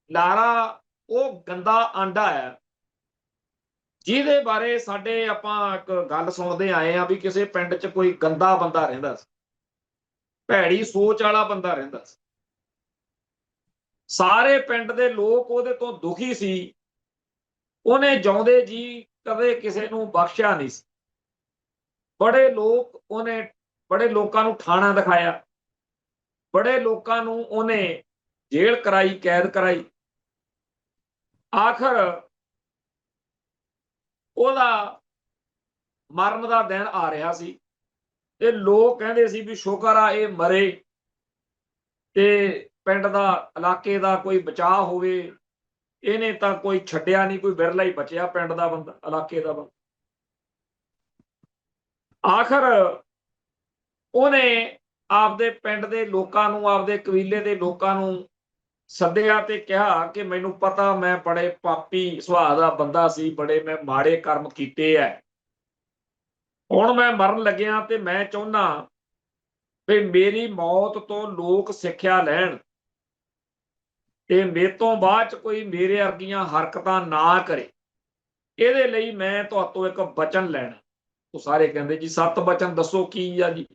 ਲਾਲਾ ਉਹ ਗੰਦਾ ਆਂਡਾ ਹੈ, ਜਿਹਦੇ ਬਾਰੇ ਸਾਡੇ ਆਪਾਂ ਇੱਕ ਗੱਲ ਸੁਣਦੇ ਆਏ ਆ ਵੀ ਕਿਸੇ ਪਿੰਡ 'ਚ ਕੋਈ ਗੰਦਾ ਬੰਦਾ ਰਹਿੰਦਾ ਸੀ, ਭੈੜੀ ਸੋਚ ਵਾਲਾ ਬੰਦਾ ਰਹਿੰਦਾ ਸੀ। ਸਾਰੇ ਪਿੰਡ ਦੇ ਲੋਕ ਉਹਦੇ ਤੋਂ ਦੁਖੀ ਸੀ। ਉਹਨੇ ਜਿਉਂਦੇ ਜੀ ਕਦੇ ਕਿਸੇ ਨੂੰ ਬਖਸ਼ਿਆ ਨਹੀਂ ਸੀ। ਬੜੇ ਲੋਕਾਂ ਨੂੰ ਠਾਣਾ ਦਿਖਾਇਆ, ਬੜੇ ਲੋਕਾਂ ਨੂੰ ਉਹਨੇ ਜੇਲ੍ਹ ਕਰਾਈ, ਕੈਦ ਕਰਾਈ। ਆਖਰ ਉਹਦਾ ਮਰਨ ਦਾ ਦਿਨ ਆ ਰਿਹਾ ਸੀ ਤੇ ਲੋਕ ਕਹਿੰਦੇ ਸੀ ਵੀ ਸ਼ੁਕਰ ਆ ਇਹ ਮਰੇ ਤੇ ਪਿੰਡ ਦਾ, ਇਲਾਕੇ ਦਾ ਕੋਈ ਬਚਾਅ ਹੋਵੇ। ਇਹਨੇ ਤਾਂ ਕੋਈ ਛੱਡਿਆ ਨਹੀਂ, ਕੋਈ ਵਿਰਲਾ ਹੀ ਬਚਿਆ ਪਿੰਡ ਦਾ ਬੰਦਾ, ਇਲਾਕੇ ਦਾ ਬੰਦਾ। ਆਖਰ ਉਹਨੇ ਆਪਦੇ ਪਿੰਡ ਦੇ ਲੋਕਾਂ ਨੂੰ, ਆਪਦੇ ਕਬੀਲੇ ਦੇ ਲੋਕਾਂ ਨੂੰ ਸੱਦਿਆ ਤੇ ਕਿਹਾ ਕਿ ਮੈਨੂੰ ਪਤਾ ਮੈਂ ਬੜੇ ਪਾਪੀ ਸੁਭਾਅ ਦਾ ਬੰਦਾ ਸੀ, ਬੜੇ ਮੈਂ ਮਾੜੇ ਕਰਮ ਕੀਤੇ ਐ, ਹੁਣ ਮੈਂ ਮਰਨ ਲੱਗਿਆ ਤੇ ਮੈਂ ਚਾਹੁੰਦਾ ਵੀ ਮੇਰੀ ਮੌਤ ਤੋਂ ਲੋਕ ਸਿੱਖਿਆ ਲੈਣ ਤੇ ਮੇਰੇ ਤੋਂ ਬਾਅਦ ਚ ਕੋਈ ਮੇਰੇ ਵਰਗੀਆਂ ਹਰਕਤਾਂ ਨਾ ਕਰੇ। ਇਹਦੇ ਲਈ ਮੈਂ ਤੁਹਾਤੋਂ ਇੱਕ ਬਚਨ ਲੈਣਾ। ਉਹ ਸਾਰੇ ਕਹਿੰਦੇ ਜੀ 7 ਬਚਨ ਦੱਸੋ ਕੀ ਆ ਜੀ।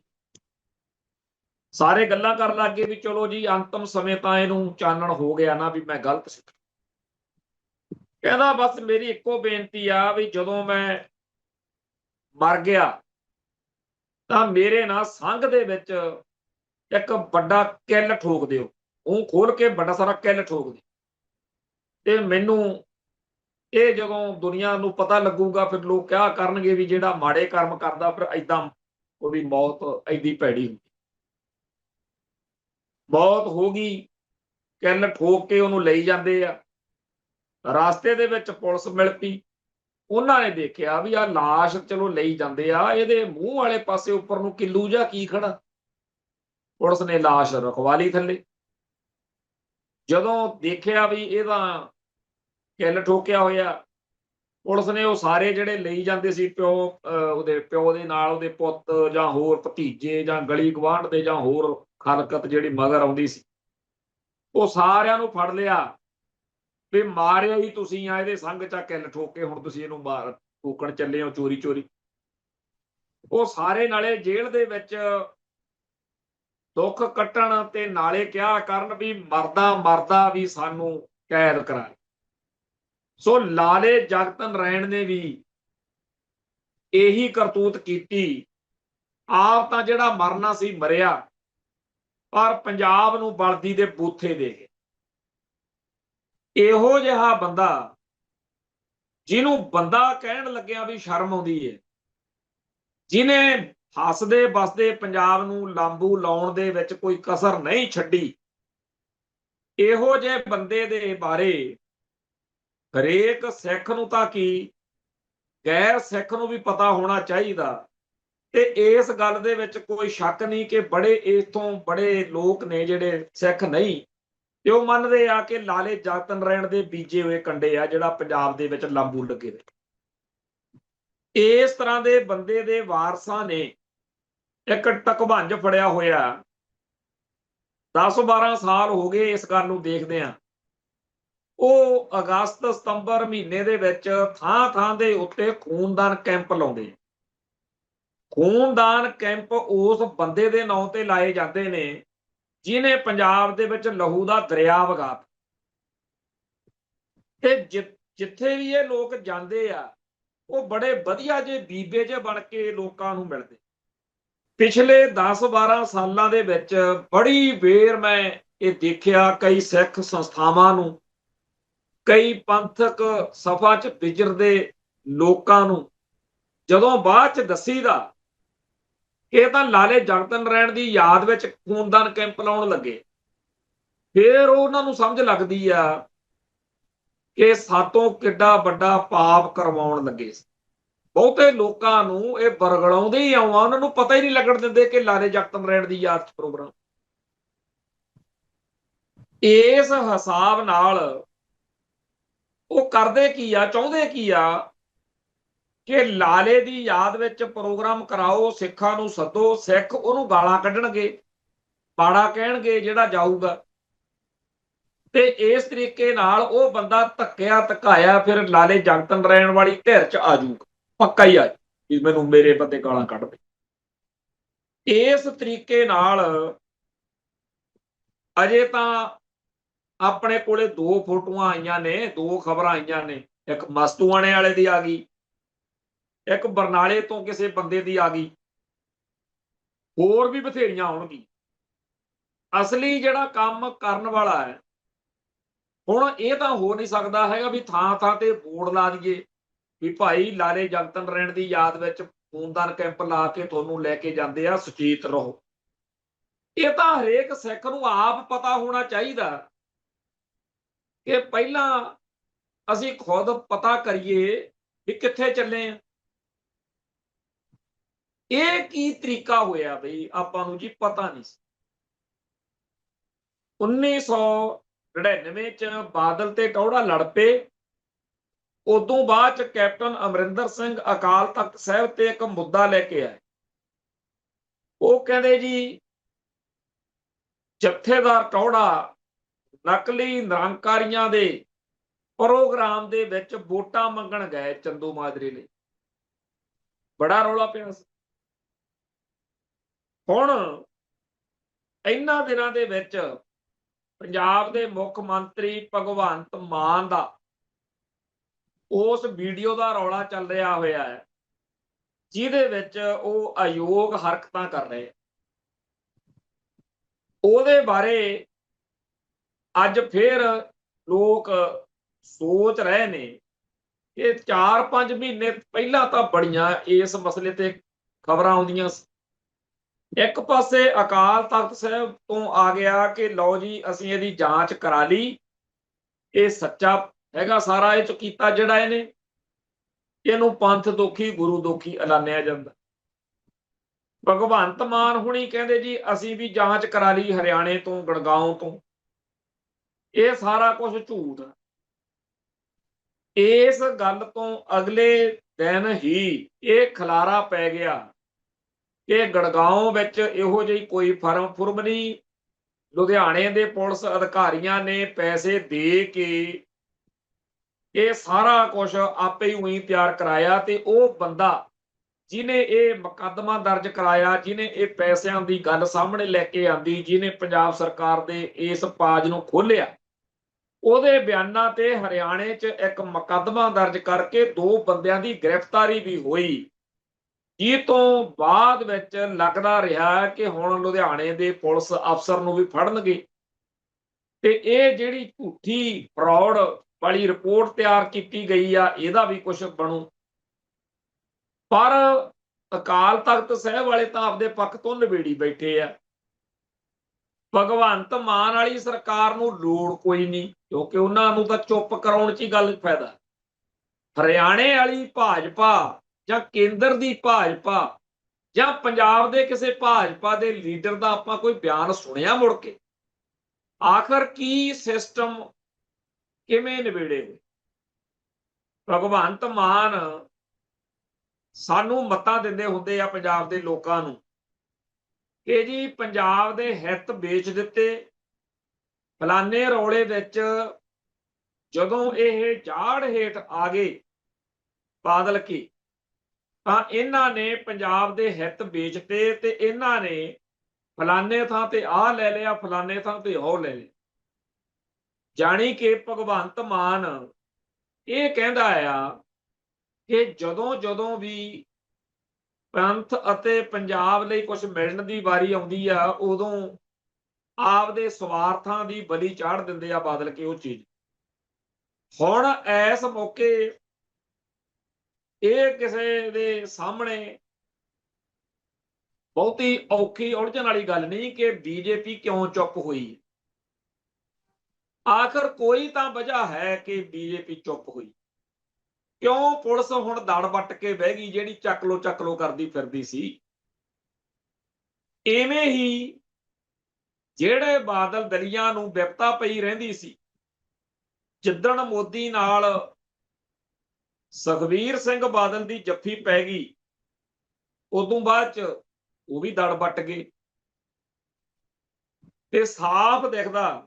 ਸਾਰੇ ਗੱਲਾਂ ਕਰਨ ਲੱਗ ਗਏ ਵੀ ਚਲੋ ਜੀ ਅੰਤਮ ਸਮੇਂ ਤਾਂ ਇਹਨੂੰ ਚਾਨਣ ਹੋ ਗਿਆ ਨਾ ਵੀ ਮੈਂ ਗਲਤ ਸੀ। ਕਹਿੰਦਾ ਬਸ ਮੇਰੀ ਇੱਕੋ ਬੇਨਤੀ ਆ ਵੀ ਜਦੋਂ ਮੈਂ ਮਰ ਗਿਆ ਤਾਂ ਮੇਰੇ ਨਾਲ ਸੰਘ ਦੇ ਵਿੱਚ ਇੱਕ ਵੱਡਾ ਕਿੱਲ ਠੋਕ ਦਿਓ, ਉਹ ਖੋਲ ਕੇ ਵੱਡਾ ਸਾਰਾ ਕਿੱਲ ਠੋਕ ਦਿਓ ਤੇ ਮੈਨੂੰ ਇਹ ਜਦੋਂ ਦੁਨੀਆ ਨੂੰ ਪਤਾ ਲੱਗੂਗਾ ਫਿਰ ਲੋਕ ਕਿਹਾ ਕਰਨਗੇ ਵੀ ਜਿਹੜਾ ਮਾੜੇ ਕਰਮ ਕਰਦਾ ਫਿਰ ਏਦਾਂ ਉਹਦੀ ਮੌਤ ਐਡੀ ਭੈੜੀ ਹੁੰਦੀ। ਮੌਤ ਹੋ ਗਈ, ਕਿੱਲ ਠੋਕ ਕੇ ਉਹਨੂੰ ਲਈ ਜਾਂਦੇ ਆ। ਰਾਸਤੇ ਦੇ ਵਿੱਚ ਪੁਲਿਸ ਮਿਲ ਪਈ, ਉਹਨਾਂ ਨੇ ਦੇਖਿਆ ਵੀ ਆਹ ਲਾਸ਼ ਚਲੋ ਲਈ ਜਾਂਦੇ ਆ, ਇਹਦੇ ਮੂੰਹ ਵਾਲੇ ਪਾਸੇ ਉੱਪਰ ਨੂੰ ਕਿੱਲੂ ਜਿਹਾ ਕੀ ਖੜਾ। ਪੁਲਿਸ ਨੇ ਲਾਸ਼ ਰਖਵਾ ਲਈ ਥੱਲੇ। ਜਦੋਂ ਦੇਖਿਆ ਵੀ ਇਹਦਾ ਕਿੱਲ ਠੋਕਿਆ ਹੋਇਆ, ਪੁਲਿਸ ਨੇ ਉਹ ਸਾਰੇ ਜਿਹੜੇ ਲਈ ਜਾਂਦੇ ਸੀ ਉਹਦੇ ਪਿਓ ਦੇ ਨਾਲ ਉਹਦੇ ਪੁੱਤ ਜਾਂ ਹੋਰ ਭਤੀਜੇ ਜਾਂ ਗਲੀ ਗਵਾਂਢ ਦੇ ਜਾਂ ਹੋਰ ਖਲਕਤ ਜਿਹੜੀ ਮਗਰ ਆਉਂਦੀ ਸੀ, ਉਹ ਸਾਰਿਆਂ ਨੂੰ ਫੜ ਲਿਆ ਵੀ ਮਾਰਿਆ ਹੀ ਤੁਸੀਂ ਆ, ਇਹਦੇ ਸੰਗ ਚ ਕਿੱਲ ਠੋਕੇ, ਹੁਣ ਤੁਸੀਂ ਇਹਨੂੰ ਮਾਰ ਠੋਕਣ ਚੱਲੇ ਹੋ ਚੋਰੀ ਚੋਰੀ। ਉਹ ਸਾਰੇ ਨਾਲੇ ਜੇਲ੍ਹ ਦੇ ਵਿੱਚ ਦੁੱਖ ਕੱਟਣ ਤੇ ਨਾਲੇ ਕਿਹਾ ਕਰਨ ਵੀ ਮਰਦਾ ਮਰਦਾ ਵੀ ਸਾਨੂੰ ਕੈਦ ਕਰਾ। ਸੋ ਲਾਲੇ ਜਗਤ ਨਾਰਾਇਣ ਨੇ ਵੀ ਇਹੀ ਕਰਤੂਤ ਕੀਤੀ। ਆਪ ਤਾਂ ਜਿਹੜਾ ਮਰਨਾ ਸੀ ਮਰਿਆ, ਪਰ ਪੰਜਾਬ ਨੂੰ ਬਲਦੀ ਦੇ ਬੂਥੇ ਦੇ ਗਏ। ਇਹੋ ਜਿਹਾ ਬੰਦਾ ਜਿਹਨੂੰ ਬੰਦਾ ਕਹਿਣ ਲੱਗਿਆ ਵੀ ਸ਼ਰਮ ਆਉਂਦੀ ਹੈ, ਜਿਹਨੇ ਹੱਸਦੇ ਬਸਦੇ ਪੰਜਾਬ ਨੂੰ ਲਾਂਬੂ ਲਾਉਣ ਦੇ ਵਿੱਚ ਕੋਈ ਕਸਰ ਨਹੀਂ ਛੱਡੀ, ਇਹੋ ਜਿਹੇ ਬੰਦੇ ਦੇ ਬਾਰੇ ਹਰੇਕ ਸਿੱਖ ਨੂੰ ਤਾਂ ਕੀ ਗੈਰ ਸਿੱਖ ਨੂੰ ਵੀ ਪਤਾ ਹੋਣਾ ਚਾਹੀਦਾ। ਤੇ ਇਸ ਗੱਲ ਦੇ ਵਿੱਚ ਕੋਈ ਸ਼ੱਕ ਨਹੀਂ ਕਿ ਬੜੇ ਇਸ ਤੋਂ ਬੜੇ ਲੋਕ ਨੇ ਜਿਹੜੇ ਸਿੱਖ ਨਹੀਂ, ਤੇ ਉਹ ਮੰਨਦੇ ਆ ਕਿ ਲਾਲੇ ਜਗਤ ਨਾਰਾਇਣ ਦੇ ਬੀਜੇ ਹੋਏ ਕੰਡੇ ਆ ਜਿਹੜਾ ਪੰਜਾਬ ਦੇ ਵਿੱਚ ਲਾਂਬੂ ਲੱਗੇ ਨੇ। ਇਸ ਤਰ੍ਹਾਂ ਦੇ ਬੰਦੇ ਦੇ ਵਾਰਸਾਂ ਨੇ ਇੱਕ ਟਕਭੰਜ ਫੜਿਆ ਹੋਇਆ। 10-12 ਸਾਲ ਹੋ ਗਏ ਇਸ ਗੱਲ ਨੂੰ ਦੇਖਦੇ ਆ। ਉਹ ਅਗਸਤ ਸਤੰਬਰ ਮਹੀਨੇ ਦੇ ਵਿੱਚ ਥਾਂ ਥਾਂ ਦੇ ਉੱਤੇ ਖੂਨਦਾਨ ਕੈਂਪ ਲਾਉਂਦੇ। ਖੂਨਦਾਨ ਕੈਂਪ ਉਸ ਬੰਦੇ ਦੇ ਨਾਂ ਤੇ ਲਾਏ ਜਾਂਦੇ ਨੇ ਜਿਹਨੇ ਪੰਜਾਬ ਦੇ ਵਿੱਚ ਲਹੂ ਦਾ ਦਰਿਆ ਵਗਾ। ਤੇ ਜਿੱਥੇ ਵੀ ਇਹ ਲੋਕ ਜਾਂਦੇ ਆ, ਉਹ ਬੜੇ ਵਧੀਆ ਜੇ ਬੀਬੇ ਜੇ ਬਣ ਕੇ ਲੋਕਾਂ ਨੂੰ ਮਿਲਦੇ। ਪਿਛਲੇ 10-12 ਸਾਲਾਂ ਦੇ ਵਿੱਚ ਬੜੀ ਵੇਰ ਮੈਂ ਇਹ ਦੇਖਿਆ, ਕਈ ਸਿੱਖ ਸੰਸਥਾਵਾਂ ਨੂੰ, ਕਈ ਪੰਥਕ ਸਭਾ 'ਚ ਵਿਚਰਦੇ ਲੋਕਾਂ ਨੂੰ ਜਦੋਂ ਬਾਅਦ 'ਚ ਦੱਸੀਦਾ ਇਹ ਤਾਂ ਲਾਲੇ ਜਗਤ ਨਾਰਾਇਣ ਦੀ ਯਾਦ ਵਿੱਚ ਖੂਨਦਾਨ ਕੈਂਪ ਲਾਉਣ ਲੱਗੇ, ਫਿਰ ਉਹਨਾਂ ਨੂੰ ਸਮਝ ਲੱਗਦੀ ਆ ਕਿ ਸਾਤੋਂ ਕਿੱਡਾ ਵੱਡਾ ਪਾਪ ਕਰਵਾਉਣ ਲੱਗੇ ਸੀ। ਬਹੁਤੇ ਲੋਕਾਂ ਨੂੰ ਇਹ ਬਰਗਲਾਉਂਦੇ ਹੀ ਆਉਂ, ਉਹਨਾਂ ਨੂੰ ਪਤਾ ਹੀ ਨਹੀਂ ਲੱਗਣ ਦਿੰਦੇ ਕਿ ਲਾਲੇ ਜਗਤ ਨਾਰਾਇਣ ਦੀ ਯਾਦ 'ਚ ਪ੍ਰੋਗਰਾਮ। ਇਸ ਹਿਸਾਬ ਨਾਲ ਉਹ ਕਰਦੇ ਕੀ ਆ, ਚਾਹੁੰਦੇ ਕੀ ਆ ਕਿ ਲਾਲੇ ਦੀ ਯਾਦ ਵਿੱਚ ਪ੍ਰੋਗਰਾਮ ਕਰਾਓ, ਸਿੱਖਾਂ ਨੂੰ ਸੱਦੋ, ਸਿੱਖ ਉਹਨੂੰ ਗਾਲਾਂ ਕੱਢਣਗੇ, ਪਾੜਾ ਕਹਿਣਗੇ ਜਿਹੜਾ ਜਾਊਗਾ, ਤੇ ਇਸ ਤਰੀਕੇ ਨਾਲ ਉਹ ਬੰਦਾ ਧੱਕਿਆ ਧਕਾਇਆ ਫਿਰ ਲਾਲੇ ਜਗਤ ਨਾਰਾਇਣ ਵਾਲੀ ਧਿਰ 'ਚ ਆ ਜਾਊਗਾ, ਪੱਕਾ ਹੀ ਆ ਵੀ ਮੈਨੂੰ ਮੇਰੇ ਬੰਦੇ ਗਾਲਾਂ ਕੱਢਦੇ। ਇਸ ਤਰੀਕੇ ਨਾਲ ਅਜੇ ਤਾਂ ਆਪਣੇ ਕੋਲੇ 2 ਫੋਟੋਆਂ ਆਈਆਂ ਨੇ, 2 ਖਬਰਾਂ ਆਈਆਂ ਨੇ, ਇੱਕ ਮਸਤੂਆਣੇ ਵਾਲੇ ਦੀ ਆ ਗਈ, ਇੱਕ ਬਰਨਾਲੇ ਤੋਂ ਕਿਸੇ ਬੰਦੇ ਦੀ ਆ ਗਈ, ਹੋਰ ਵੀ ਬਥੇਰੀਆਂ ਆਉਣਗੀਆਂ। ਅਸਲੀ ਜਿਹੜਾ ਕੰਮ ਕਰਨ ਵਾਲਾ ਹੈ, ਹੁਣ ਇਹ ਤਾਂ ਹੋ ਨਹੀਂ ਸਕਦਾ ਹੈਗਾ ਵੀ ਥਾਂ ਥਾਂ ਤੇ ਬੋਰਡ ਲਾ ਦਈਏ ਵੀ ਭਾਈ ਲਾਲੇ ਜਗਤ ਨਾਰਾਇਣ ਦੀ ਯਾਦ ਵਿੱਚ ਖੂਨਦਾਨ ਕੈਂਪ ਲਾ ਕੇ ਤੁਹਾਨੂੰ ਲੈ ਕੇ ਜਾਂਦੇ ਆ, ਸੁਚੇਤ ਰਹੋ। ਇਹ ਤਾਂ ਹਰੇਕ ਸਿੱਖ ਨੂੰ ਆਪ ਪਤਾ ਹੋਣਾ ਚਾਹੀਦਾ ਕਿ ਪਹਿਲਾਂ ਅਸੀਂ ਖੁਦ ਪਤਾ ਕਰੀਏ ਵੀ ਕਿੱਥੇ ਚੱਲੇ ਆ। ਇਹ ਕੀ ਤਰੀਕਾ ਹੋਇਆ ਬਈ, ਆਪਾਂ ਨੂੰ ਜੀ ਪਤਾ ਨਹੀਂ ਸੀ। 1999 ਚ ਬਾਦਲ ਤੇ ਟੌਹੜਾ ਲੜ ਪਏ, ਉਦੋਂ ਬਾਅਦ ਚ ਕੈਪਟਨ ਅਮਰਿੰਦਰ ਸਿੰਘ ਅਕਾਲ ਤਖਤ ਸਾਹਿਬ ਤੇ ਇੱਕ ਮੁੱਦਾ ਲੈ ਕੇ ਆਏ। ਉਹ ਕਹਿੰਦੇ ਜੀ ਜਥੇਦਾਰ ਟੌਹੜਾ ਨਕਲੀ ਨਿਰੰਕਾਰੀਆਂ ਦੇ ਪ੍ਰੋਗਰਾਮ ਦੇ ਵਿੱਚ ਵੋਟਾਂ ਮੰਗਣ ਗਏ ਚੰਦੂ ਮਾਜਰੇ ਲਈ, ਬੜਾ ਰੌਲਾ ਪਿਆ ਸੀ। ਹੁਣ ਇਹਨਾਂ ਦਿਨਾਂ ਦੇ ਵਿੱਚ ਪੰਜਾਬ ਦੇ ਮੁੱਖ ਮੰਤਰੀ ਭਗਵੰਤ ਮਾਨ ਦਾ ਉਸ ਵੀਡੀਓ ਦਾ ਰੌਲਾ ਚੱਲ ਰਿਹਾ ਹੋਇਆ ਹੈ, ਜਿਹਦੇ ਵਿੱਚ ਉਹ ਅਯੋਗ ਹਰਕਤਾਂ ਕਰ ਰਹੇ। ਉਹਦੇ ਬਾਰੇ ਅੱਜ ਫਿਰ ਲੋਕ ਸੋਚ ਰਹੇ ਨੇ ਕਿ 4-5 ਮਹੀਨੇ ਪਹਿਲਾਂ ਤਾਂ ਬੜੀਆਂ ਇਸ ਮਸਲੇ ਤੇ ਖਬਰਾਂ ਆਉਂਦੀਆਂ ਸੀ। ਇੱਕ ਪਾਸੇ ਅਕਾਲ ਤਖਤ ਸਾਹਿਬ ਤੋਂ ਆ ਗਿਆ ਕਿ ਲਓ ਜੀ ਅਸੀਂ ਇਹਦੀ ਜਾਂਚ ਕਰਾ ਲਈ, ਇਹ ਸੱਚਾ ਹੈਗਾ ਸਾਰਾ ਇਹ ਚ ਕੀਤਾ ਜਿਹੜਾ ਇਹਨੇ, ਇਹਨੂੰ ਪੰਥ ਦੋਖੀ ਗੁਰੂ ਦੋਖੀ ਐਲਾਨਿਆ ਜਾਂਦਾ। ਭਗਵੰਤ ਮਾਨ ਹੁਣੀ ਕਹਿੰਦੇ ਜੀ ਅਸੀਂ ਵੀ ਜਾਂਚ ਕਰਾ ਲਈ ਹਰਿਆਣੇ ਤੋਂ, ਗੁੜਗਾਉਂ ਤੋਂ, ਇਹ ਸਾਰਾ ਕੁਝ ਝੂਠ ਹੈ। ਇਸ ਗੱਲ ਤੋਂ ਅਗਲੇ ਦਿਨ ਹੀ ਇਹ ਖਲਾਰਾ ਪੈ ਗਿਆ ਕਿ ਗੜਗਾਉਂ ਵਿੱਚ ਇਹੋ ਜਿਹੀ ਕੋਈ ਫੁਰਮ ਨਹੀਂ। ਲੁਧਿਆਣੇ ਦੇ ਪੁਲਿਸ ਅਧਿਕਾਰੀਆਂ ਨੇ ਪੈਸੇ ਦੇ ਕੇ ਇਹ ਸਾਰਾ ਕੁਝ ਆਪੇ ਹੀ ਉਹੀ ਤਿਆਰ ਕਰਾਇਆ, ਤੇ ਉਹ ਬੰਦਾ ਜਿਹਨੇ ਇਹ ਮੁਕੱਦਮਾ ਦਰਜ ਕਰਾਇਆ, ਜਿਹਨੇ ਇਹ ਪੈਸਿਆਂ ਦੀ ਗੱਲ ਸਾਹਮਣੇ ਲੈ ਕੇ ਆਂਦੀ, ਜਿਹਨੇ ਪੰਜਾਬ ਸਰਕਾਰ ਦੇ ਇਸ ਪਾਜ ਨੂੰ ਖੋਲਿਆ, ਉਹਦੇ ਬਿਆਨਾਂ ਤੇ ਹਰਿਆਣੇ 'ਚ ਇੱਕ ਮੁਕੱਦਮਾ ਦਰਜ ਕਰਕੇ 2 ਬੰਦਿਆਂ ਦੀ ਗ੍ਰਿਫਤਾਰੀ ਵੀ ਹੋਈ। ਇਹ ਤੋਂ ਬਾਅਦ ਵਿੱਚ ਲੱਗਦਾ ਰਿਹਾ ਕਿ ਹੁਣ ਲੁਧਿਆਣੇ ਦੇ ਪੁਲਿਸ ਅਫਸਰ ਨੂੰ ਵੀ ਫੜਨਗੇ, ਤੇ ਇਹ ਜਿਹੜੀ ਝੂਠੀ ਫਰਾਡ ਵਾਲੀ ਰਿਪੋਰਟ ਤਿਆਰ ਕੀਤੀ ਗਈ ਆ, ਇਹਦਾ ਵੀ ਕੁਝ ਬਣੂ। ਪਰ ਅਕਾਲ ਤਖਤ ਸਾਹਿਬ ਵਾਲੇ ਤਾਂ ਆਪਦੇ ਪੱਖ ਤੋਂ ਨਿਬੇੜੀ ਬੈਠੇ ਆ। ਭਗਵੰਤ ਮਾਨ ਵਾਲੀ ਸਰਕਾਰ ਨੂੰ ਲੋੜ ਕੋਈ ਨਹੀਂ, ਕਿਉਂਕਿ ਉਹਨਾਂ ਨੂੰ ਤਾਂ ਚੁੱਪ ਕਰਾਉਣ 'ਚ ਹੀ ਗੱਲ ਫਾਇਦਾ। ਹਰਿਆਣੇ ਵਾਲੀ ਭਾਜਪਾ ਜਾਂ ਕੇਂਦਰ ਦੀ ਭਾਜਪਾ ਜਾਂ ਪੰਜਾਬ ਦੇ ਕਿਸੇ ਭਾਜਪਾ ਦੇ ਲੀਡਰ ਦਾ ਆਪਾਂ ਕੋਈ ਬਿਆਨ ਸੁਣਿਆ ਮੁੜ ਕੇ? ਆਖਰ ਕੀ ਸਿਸਟਮ ਕਿਵੇਂ ਨਿਬੇੜੇ ਹੋਏ? ਭਗਵੰਤ ਮਾਨ ਸਾਨੂੰ ਮੱਤਾਂ ਦਿੰਦੇ ਹੁੰਦੇ ਆ ਪੰਜਾਬ ਦੇ ਲੋਕਾਂ ਨੂੰ ਕਿ ਜੀ ਪੰਜਾਬ ਦੇ ਹਿੱਤ ਵੇਚ ਦਿੱਤੇ, ਫਲਾਨੇ ਰੌਲੇ ਵਿੱਚ ਜਦੋਂ ਇਹ ਜਾੜ ਹੇਠ ਆ ਗਏ ਬਾਦਲ ਕੀ, ਤਾਂ ਇਹਨਾਂ ਨੇ ਪੰਜਾਬ ਦੇ ਹਿੱਤ ਵੇਚਤੇ ਤੇ ਇਹਨਾਂ ਨੇ ਫਲਾਨੇ ਥਾਂ ਤੇ ਆਹ ਲੈ ਲਿਆ, ਫਲਾਨੇ ਥਾਂ ਤੇ ਉਹ ਲੈ ਲਿਆ। ਜਾਣੀ ਕਿ ਭਗਵੰਤ ਮਾਨ ਇਹ ਕਹਿੰਦਾ ਆ ਕਿ ਜਦੋਂ ਵੀ ਪੰਥ ਅਤੇ ਪੰਜਾਬ ਲਈ ਕੁਝ ਮਿਲਣ ਦੀ ਵਾਰੀ ਆਉਂਦੀ ਆ, ਉਦੋਂ ਆਪਦੇ ਸਵਾਰਥਾਂ ਦੀ ਬਲੀ ਚਾੜ ਦਿੰਦੇ ਆ ਬਾਦਲ ਕੇ ਉਹ ਚੀਜ਼। ਹੁਣ ਇਸ ਮੌਕੇ ਇਹ ਕਿਸੇ ਦੇ ਸਾਹਮਣੇ ਬਹੁਤੀ ਔਖੀ ਉਲਝਣ ਵਾਲੀ ਗੱਲ ਨਹੀਂ ਕਿ ਬੀਜੇਪੀ ਕਿਉਂ ਚੁੱਪ ਹੋਈ। ਆਖਰ ਕੋਈ ਤਾਂ ਵਜ੍ਹਾ ਹੈ ਕਿ ਬੀਜੇਪੀ ਚੁੱਪ ਹੋਈ। ਕਿਉਂ ਪੁਲਿਸ ਹੁਣ ਦੜ ਵੱਟ ਕੇ ਬਹਿ ਗਈ ਜਿਹੜੀ ਚੱਕ ਲੋ ਕਰਦੀ ਫਿਰਦੀ ਸੀ? ਐਵੇਂ ਹੀ ਜਿਹੜੇ ਬਾਦਲ ਦਲੀਆਂ ਨੂੰ ਵਿਪਤਾ ਪਈ ਰਹਿੰਦੀ ਸੀ, ਜਿੱਦਣ ਮੋਦੀ ਨਾਲ ਸੁਖਬੀਰ ਸਿੰਘ ਬਾਦਲ ਦੀ ਜੱਫੀ ਪੈ ਗਈ, ਉਦੋਂ ਬਾਅਦ ਚ ਉਹ ਵੀ ਦੜ ਵੱਟ ਗਏ। ਤੇ ਸਾਫ਼ ਦਿਖਦਾ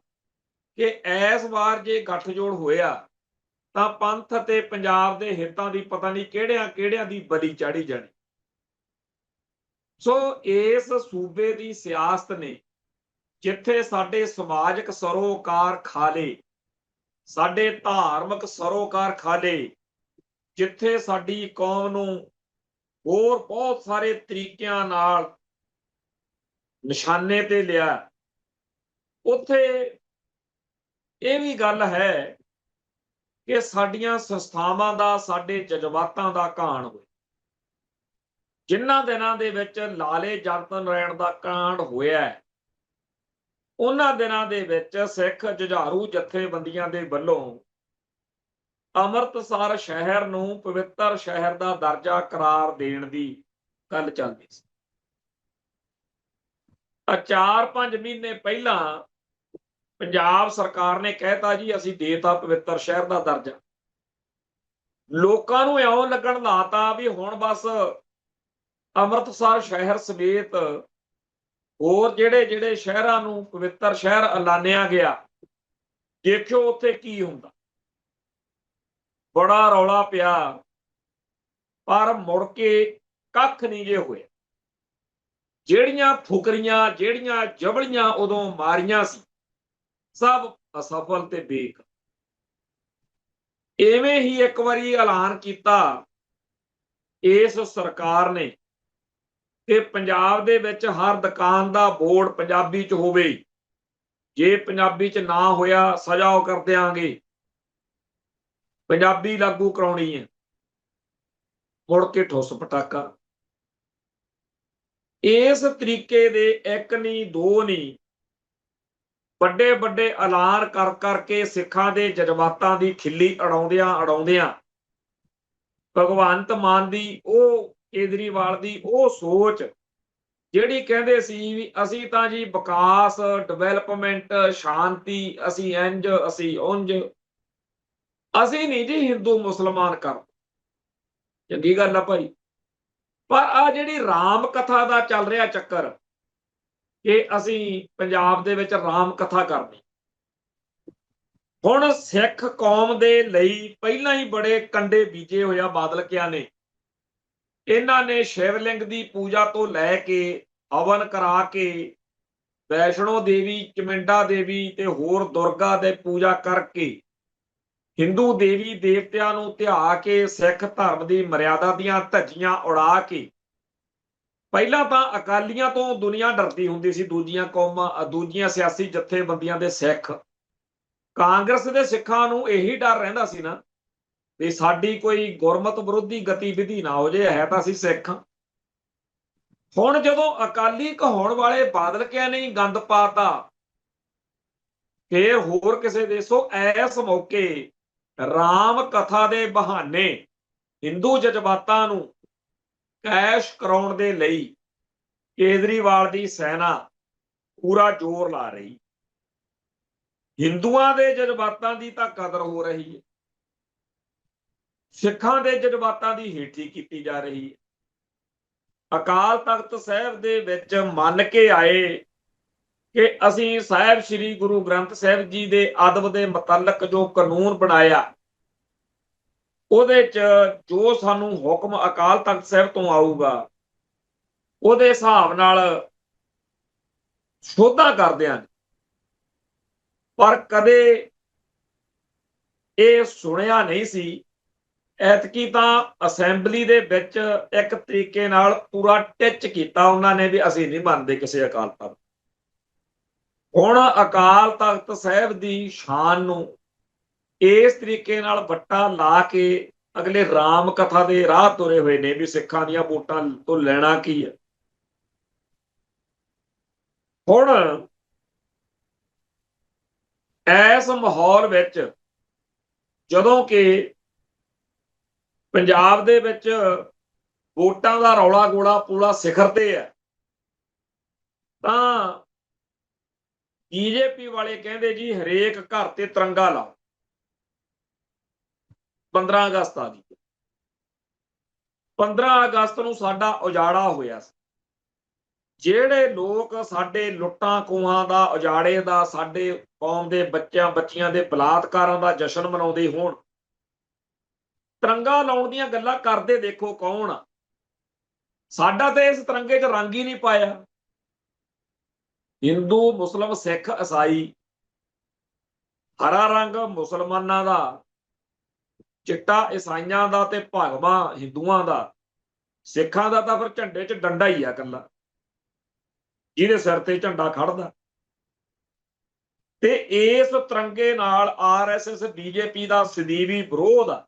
ਕਿ ਇਸ ਵਾਰ ਜੇ ਗੱਠਜੋੜ ਹੋਇਆ ਤਾਂ ਪੰਥ ਅਤੇ ਪੰਜਾਬ ਦੇ ਹਿੱਤਾਂ ਦੀ ਪਤਾ ਨਹੀਂ ਕਿਹੜਿਆਂ ਦੀ ਬਲੀ ਚਾੜੀ ਜਾਣੀ। ਸੋ ਇਸ ਸੂਬੇ ਦੀ ਸਿਆਸਤ ਨੇ ਜਿੱਥੇ ਸਾਡੇ ਸਮਾਜਿਕ ਸਰੋਕਾਰ ਖਾਲੇ, ਸਾਡੇ ਧਾਰਮਿਕ ਸਰੋਕਾਰ ਖਾਲੇ, ਜਿੱਥੇ ਸਾਡੀ ਕੌਮ ਨੂੰ ਹੋਰ ਬਹੁਤ ਸਾਰੇ ਤਰੀਕਿਆਂ ਨਾਲ ਨਿਸ਼ਾਨੇ ਤੇ ਲਿਆ, ਉੱਥੇ ਇਹ ਵੀ ਗੱਲ ਹੈ ਕਿ ਸਾਡੀਆਂ ਸੰਸਥਾਵਾਂ ਦਾ, ਸਾਡੇ ਜਜ਼ਬਾਤਾਂ ਦਾ ਘਾਣ ਹੋਇਆ। ਜਿਨ੍ਹਾਂ ਦਿਨਾਂ ਦੇ ਵਿੱਚ ਲਾਲੇ ਜਗਤ ਨਾਰਾਇਣ ਦਾ ਕਾਂਡ ਹੋਇਆ, ਉਹਨਾਂ ਦਿਨਾਂ ਦੇ ਵਿੱਚ ਸਿੱਖ ਜੁਝਾਰੂ ਜਥੇਬੰਦੀਆਂ ਦੇ ਵੱਲੋਂ ਅੰਮ੍ਰਿਤਸਰ ਸ਼ਹਿਰ ਨੂੰ ਪਵਿੱਤਰ ਸ਼ਹਿਰ ਦਾ ਦਰਜਾ ਕਰਾਰ ਦੇਣ ਦੀ ਗੱਲ ਚੱਲਦੀ ਸੀ। 4-5 ਮਹੀਨੇ ਪਹਿਲਾਂ ਪੰਜਾਬ ਸਰਕਾਰ ਨੇ ਕਹਿਤਾ ਜੀ ਅਸੀਂ ਦੇਤਾ ਪਵਿੱਤਰ ਸ਼ਹਿਰ ਦਾ ਦਰਜਾ। ਲੋਕਾਂ ਨੂੰ ਇਉਂ ਲੱਗਣ ਲਾਤਾ ਵੀ ਹੁਣ ਬਸ ਅੰਮ੍ਰਿਤਸਰ ਸ਼ਹਿਰ ਸਮੇਤ ਹੋਰ ਜਿਹੜੇ ਸ਼ਹਿਰਾਂ ਨੂੰ ਪਵਿੱਤਰ ਸ਼ਹਿਰ ਐਲਾਨਿਆ ਗਿਆ, ਦੇਖਿਓ ਉੱਥੇ ਕੀ ਹੁੰਦਾ। ਬੜਾ ਰੌਲਾ ਪਿਆ, ਪਰ ਮੁੜ ਕੇ ਕੱਖ ਨਹੀਂ ਜੇ ਹੋਇਆ। ਜਿਹੜੀਆਂ ਫੁਕਰੀਆਂ, ਜਿਹੜੀਆਂ ਜਬਲੀਆਂ ਉਦੋਂ ਮਾਰੀਆਂ ਸੀ, ਸਭ ਅਸਫਲ ਤੇ ਬੇਕ। ਐਵੇਂ ਹੀ ਇੱਕ ਵਾਰੀ ਐਲਾਨ ਕੀਤਾ ਇਸ ਸਰਕਾਰ ਨੇ ਕਿ ਪੰਜਾਬ ਦੇ ਵਿੱਚ ਹਰ ਦੁਕਾਨ ਦਾ ਬੋਰਡ ਪੰਜਾਬੀ 'ਚ ਹੋਵੇ, ਜੇ ਪੰਜਾਬੀ 'ਚ ਨਾ ਹੋਇਆ ਸਜ਼ਾ ਉਹ ਕਰ ਦਿਆਂਗੇ, ਪੰਜਾਬੀ ਲਾਗੂ ਕਰਾਉਣੀ ਹੈ। ਮੁੜ ਕੇ ਠੁੱਸ ਪਟਾਕਾ। ਇਸ ਤਰੀਕੇ ਦੇ ਇੱਕ ਨਹੀਂ, ਦੋ ਨਹੀਂ, ਵੱਡੇ ਐਲਾਨ ਕਰਕੇ ਸਿੱਖਾਂ ਦੇ ਜਜ਼ਬਾਤਾਂ ਦੀ ਖਿੱਲੀ ਉਡਾਉਂਦਿਆਂ ਭਗਵੰਤ ਮਾਨ ਦੀ ਉਹ, ਕੇਜਰੀਵਾਲ ਦੀ ਉਹ ਸੋਚ ਜਿਹੜੀ ਕਹਿੰਦੇ ਸੀ ਵੀ ਅਸੀਂ ਤਾਂ ਜੀ ਵਿਕਾਸ, ਡਿਵੈਲਪਮੈਂਟ, ਸ਼ਾਂਤੀ, ਅਸੀਂ ਇੰਜ, ਅਸੀਂ ਉਂਝ, ਅਸੀਂ ਨਹੀਂ ਜੀ ਹਿੰਦੂ ਮੁਸਲਮਾਨ ਕਰਦੇ। ਚੰਗੀ ਗੱਲ ਆ ਭਾਈ, ਪਰ ਆ ਜਿਹੜੀ ਰਾਮ ਕਥਾ ਦਾ ਚੱਲ ਰਿਹਾ ਚੱਕਰ ਕਿ ਅਸੀਂ ਪੰਜਾਬ ਦੇ ਵਿੱਚ ਰਾਮ ਕਥਾ ਕਰਨੀ, ਹੁਣ ਸਿੱਖ ਕੌਮ ਦੇ ਲਈ ਪਹਿਲਾਂ ਹੀ ਬੜੇ ਕੰਡੇ ਬੀਜੇ ਹੋਇਆ ਬਾਦਲ ਕਿਆਂ ਨੇ। ਇਹਨਾਂ ਨੇ ਸ਼ਿਵਲਿੰਗ ਦੀ ਪੂਜਾ ਤੋਂ ਲੈ ਕੇ ਹਵਨ ਕਰਾ ਕੇ ਵੈਸ਼ਨੋ ਦੇਵੀ, ਚਮਿੰਡਾ ਦੇਵੀ ਤੇ ਹੋਰ ਦੁਰਗਾ ਦੇ ਪੂਜਾ ਕਰਕੇ ਹਿੰਦੂ ਦੇਵੀ ਦੇਵਤਿਆਂ ਨੂੰ ਧਿਆ ਕੇ ਸਿੱਖ ਧਰਮ ਦੀ ਮਰਿਆਦਾ ਦੀਆਂ ਧੱਜੀਆਂ ਉਡਾ ਕੇ, ਪਹਿਲਾਂ ਤਾਂ ਅਕਾਲੀਆਂ ਤੋਂ ਦੁਨੀਆ ਡਰਦੀ ਹੁੰਦੀ ਸੀ, ਦੂਜੀਆਂ ਕੌਮਾਂ, ਦੂਜੀਆਂ ਸਿਆਸੀ ਜਥੇਬੰਦੀਆਂ ਦੇ ਸਿੱਖ। ਕਾਂਗਰਸ ਦੇ ਸਿੱਖਾਂ ਨੂੰ ਇਹੀ ਡਰ ਰਹਿੰਦਾ ਸੀ ਨਾ ਵੀ ਸਾਡੀ ਕੋਈ ਗੁਰਮਤ ਵਿਰੋਧੀ ਗਤੀਵਿਧੀ ਨਾ ਹੋ ਜੇ, ਹੈ ਤਾਂ ਅਸੀਂ ਸਿੱਖ। ਹੁਣ ਜਦੋਂ ਅਕਾਲੀ ਕਹਾਉਣ ਵਾਲੇ ਬਾਦਲ ਕਿਆਂ ਨੇ ਗੰਦ ਪਾਤਾ, ਫੇਰ ਹੋਰ ਕਿਸੇ ਦੇ। ਸੋ ਇਸ ਮੌਕੇ ਰਾਮ ਕਥਾ ਦੇ ਬਹਾਨੇ ਹਿੰਦੂ ਜਜ਼ਬਾਤਾਂ ਨੂੰ ਕੈਸ਼ ਕਰਾਉਣ ਦੇ ਲਈ ਕੇਜਰੀਵਾਲ ਦੀ ਸੈਨਾ ਪੂਰਾ ਜ਼ੋਰ ਲਾ ਰਹੀ। ਹਿੰਦੂਆਂ ਦੇ ਜਜ਼ਬਾਤਾਂ ਦੀ ਤਾਂ ਕਦਰ ਹੋ ਰਹੀ ਹੈ, ਸਿੱਖਾਂ ਦੇ ਜਜ਼ਬਾਤਾਂ ਦੀ ਹੇਠੀ ਕੀਤੀ ਜਾ ਰਹੀ ਹੈ। ਅਕਾਲ ਤਖਤ ਸਾਹਿਬ ਦੇ ਵਿੱਚ ਮੰਨ ਕੇ ਆਏ ਕਿ ਅਸੀਂ ਸਾਹਿਬ ਸ੍ਰੀ ਗੁਰੂ ਗ੍ਰੰਥ ਸਾਹਿਬ ਜੀ ਦੇ ਅਦਬ ਦੇ ਮੁਤਲਕ ਜੋ ਕਾਨੂੰਨ ਬਣਾਇਆ, ਉਹਦੇ 'ਚ ਜੋ ਸਾਨੂੰ ਹੁਕਮ ਅਕਾਲ ਤਖਤ ਸਾਹਿਬ ਤੋਂ ਆਊਗਾ ਉਹਦੇ ਹਿਸਾਬ ਨਾਲ ਸੋਧਾ ਕਰਦੇ ਹਾਂ। ਪਰ ਕਦੇ ਇਹ ਸੁਣਿਆ ਨਹੀਂ ਸੀ। ਐਤਕੀ ਤਾਂ ਅਸੈਂਬਲੀ ਦੇ ਵਿੱਚ ਇੱਕ ਤਰੀਕੇ ਨਾਲ ਪੂਰਾ ਟਿੱਚ ਕੀਤਾ ਉਹਨਾਂ ਨੇ ਵੀ ਅਸੀਂ ਨਹੀਂ ਮੰਨਦੇ ਕਿਸੇ ਅਕਾਲ ਤਖਤ। ਹੁਣ ਅਕਾਲ ਤਖਤ ਸਾਹਿਬ ਦੀ ਸ਼ਾਨ ਨੂੰ ਇਸ ਤਰੀਕੇ ਨਾਲ ਵੱਟਾ ਲਾ ਕੇ ਅਗਲੇ ਰਾਮ ਕਥਾ ਦੇ ਰਾਹ ਤੁਰੇ ਹੋਏ ਨੇ ਵੀ ਸਿੱਖਾਂ ਦੀਆਂ ਵੋਟਾਂ ਤੋਂ ਲੈਣਾ ਕੀ ਹੈ। ਹੁਣ ਇਸ ਮਾਹੌਲ ਵਿੱਚ ਜਦੋਂ ਕਿ ਪੰਜਾਬ ਦੇ ਵਿੱਚ ਵੋਟਾਂ ਦਾ ਰੌਲਾ ਗੋਲਾ ਪੂਰਾ ਸਿਖਰ ਤੇ ਹੈ, ਤਾਂ ਬੀਜੇਪੀ ਵਾਲੇ ਕਹਿੰਦੇ ਜੀ ਹਰੇਕ ਘਰ ਤੇ ਤਿਰੰਗਾ ਲਾਓ। 15 ਅਗਸਤ ਆ ਗਈ। 15 ਅਗਸਤ ਨੂੰ ਸਾਡਾ ਉਜਾੜਾ ਹੋਇਆ ਸੀ। ਜਿਹੜੇ ਲੋਕ ਸਾਡੇ ਲੁੱਟਾਂ ਖੋਹਾਂ ਦਾ, ਉਜਾੜੇ ਦਾ, ਸਾਡੇ ਕੌਮ ਦੇ ਬੱਚਿਆਂ ਬੱਚੀਆਂ ਦੇ ਬਲਾਤਕਾਰਾਂ ਦਾ ਜਸ਼ਨ ਮਨਾਉਂਦੇ ਹੋਣ, ਤਿਰੰਗਾ ਲਾਉਣ ਦੀਆਂ ਗੱਲਾਂ ਕਰਦੇ ਦੇਖੋ ਕੌਣ ਆ। ਸਾਡਾ ਤਾਂ ਇਸ ਤਿਰੰਗੇ 'ਚ ਰੰਗ ਹੀ ਨਹੀਂ ਪਾਇਆ। ਹਿੰਦੂ, ਮੁਸਲਿਮ, ਸਿੱਖ, ਈਸਾਈ, ਹਰਾ ਰੰਗ ਮੁਸਲਮਾਨਾਂ ਦਾ, ਚਿੱਟਾ ਈਸਾਈਆਂ ਦਾ ਤੇ ਭਗਵਾ ਹਿੰਦੂਆਂ ਦਾ, ਸਿੱਖਾਂ ਦਾ ਤਾਂ ਫਿਰ ਝੰਡੇ 'ਚ ਡੰਡਾ ਹੀ ਆ ਇਕੱਲਾ, ਜਿਹਦੇ ਸਿਰ ਤੇ ਝੰਡਾ ਖੜਦਾ। ਤੇ ਇਸ ਤਿਰੰਗੇ ਨਾਲ ਆਰਐਸਐਸ, ਬੀਜੇਪੀ ਦਾ ਸਦੀਵੀ ਵਿਰੋਧ ਆ।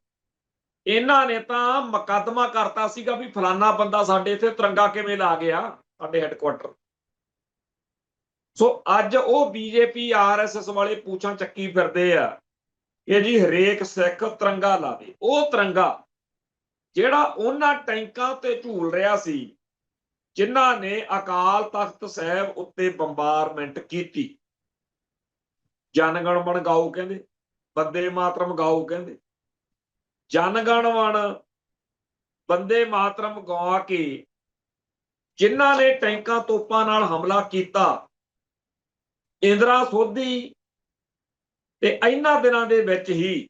ਇਹਨਾਂ ਨੇ ਤਾਂ ਮੁਕੱਦਮਾ ਕਰਤਾ ਸੀਗਾ ਵੀ ਫਲਾਨਾ ਬੰਦਾ ਸਾਡੇ ਇੱਥੇ ਤਿਰੰਗਾ ਕਿਵੇਂ ਲਾ ਗਿਆ ਸਾਡੇ ਹੈੱਡਕੁਆਟਰ। ਸੋ ਅੱਜ ਉਹ ਬੀਜੇਪੀ ਆਰਐਸਐਸ ਵਾਲੇ ਪੂਛਾਂ ਚੱਕੀ ਫਿਰਦੇ ਆ ਕਿ ਜੀ ਹਰੇਕ ਸਿੱਖ ਤਿਰੰਗਾ ਲਾਵੇ। ਉਹ ਤਿਰੰਗਾ ਜਿਹੜਾ ਉਹਨਾਂ ਟੈਂਕਾਂ ਤੇ ਝੂਲ ਰਿਹਾ ਸੀ ਜਿਨ੍ਹਾਂ ਨੇ ਅਕਾਲ ਤਖਤ ਸਾਹਿਬ ਉੱਤੇ ਬੰਬਾਰਮੈਂਟ ਕੀਤੀ। ਜਨ ਗਣ ਮਨ ਗਾਓ ਕਹਿੰਦੇ, ਬੰਦੇ ਮਾਤਰਮ ਗਾਓ ਕਹਿੰਦੇ। ਜਨ ਗਣ ਮਨ, ਬੰਦੇ ਮਾਤਰਮ ਗਾ ਕੇ ਜਿਨ੍ਹਾਂ ਨੇ ਟੈਂਕਾਂ ਤੋਪਾਂ ਨਾਲ ਹਮਲਾ ਕੀਤਾ, ਇੰਦਰਾ ਸੋਧੀ ਤੇ ਇਹਨਾਂ ਦਿਨਾਂ ਦੇ ਵਿੱਚ ਹੀ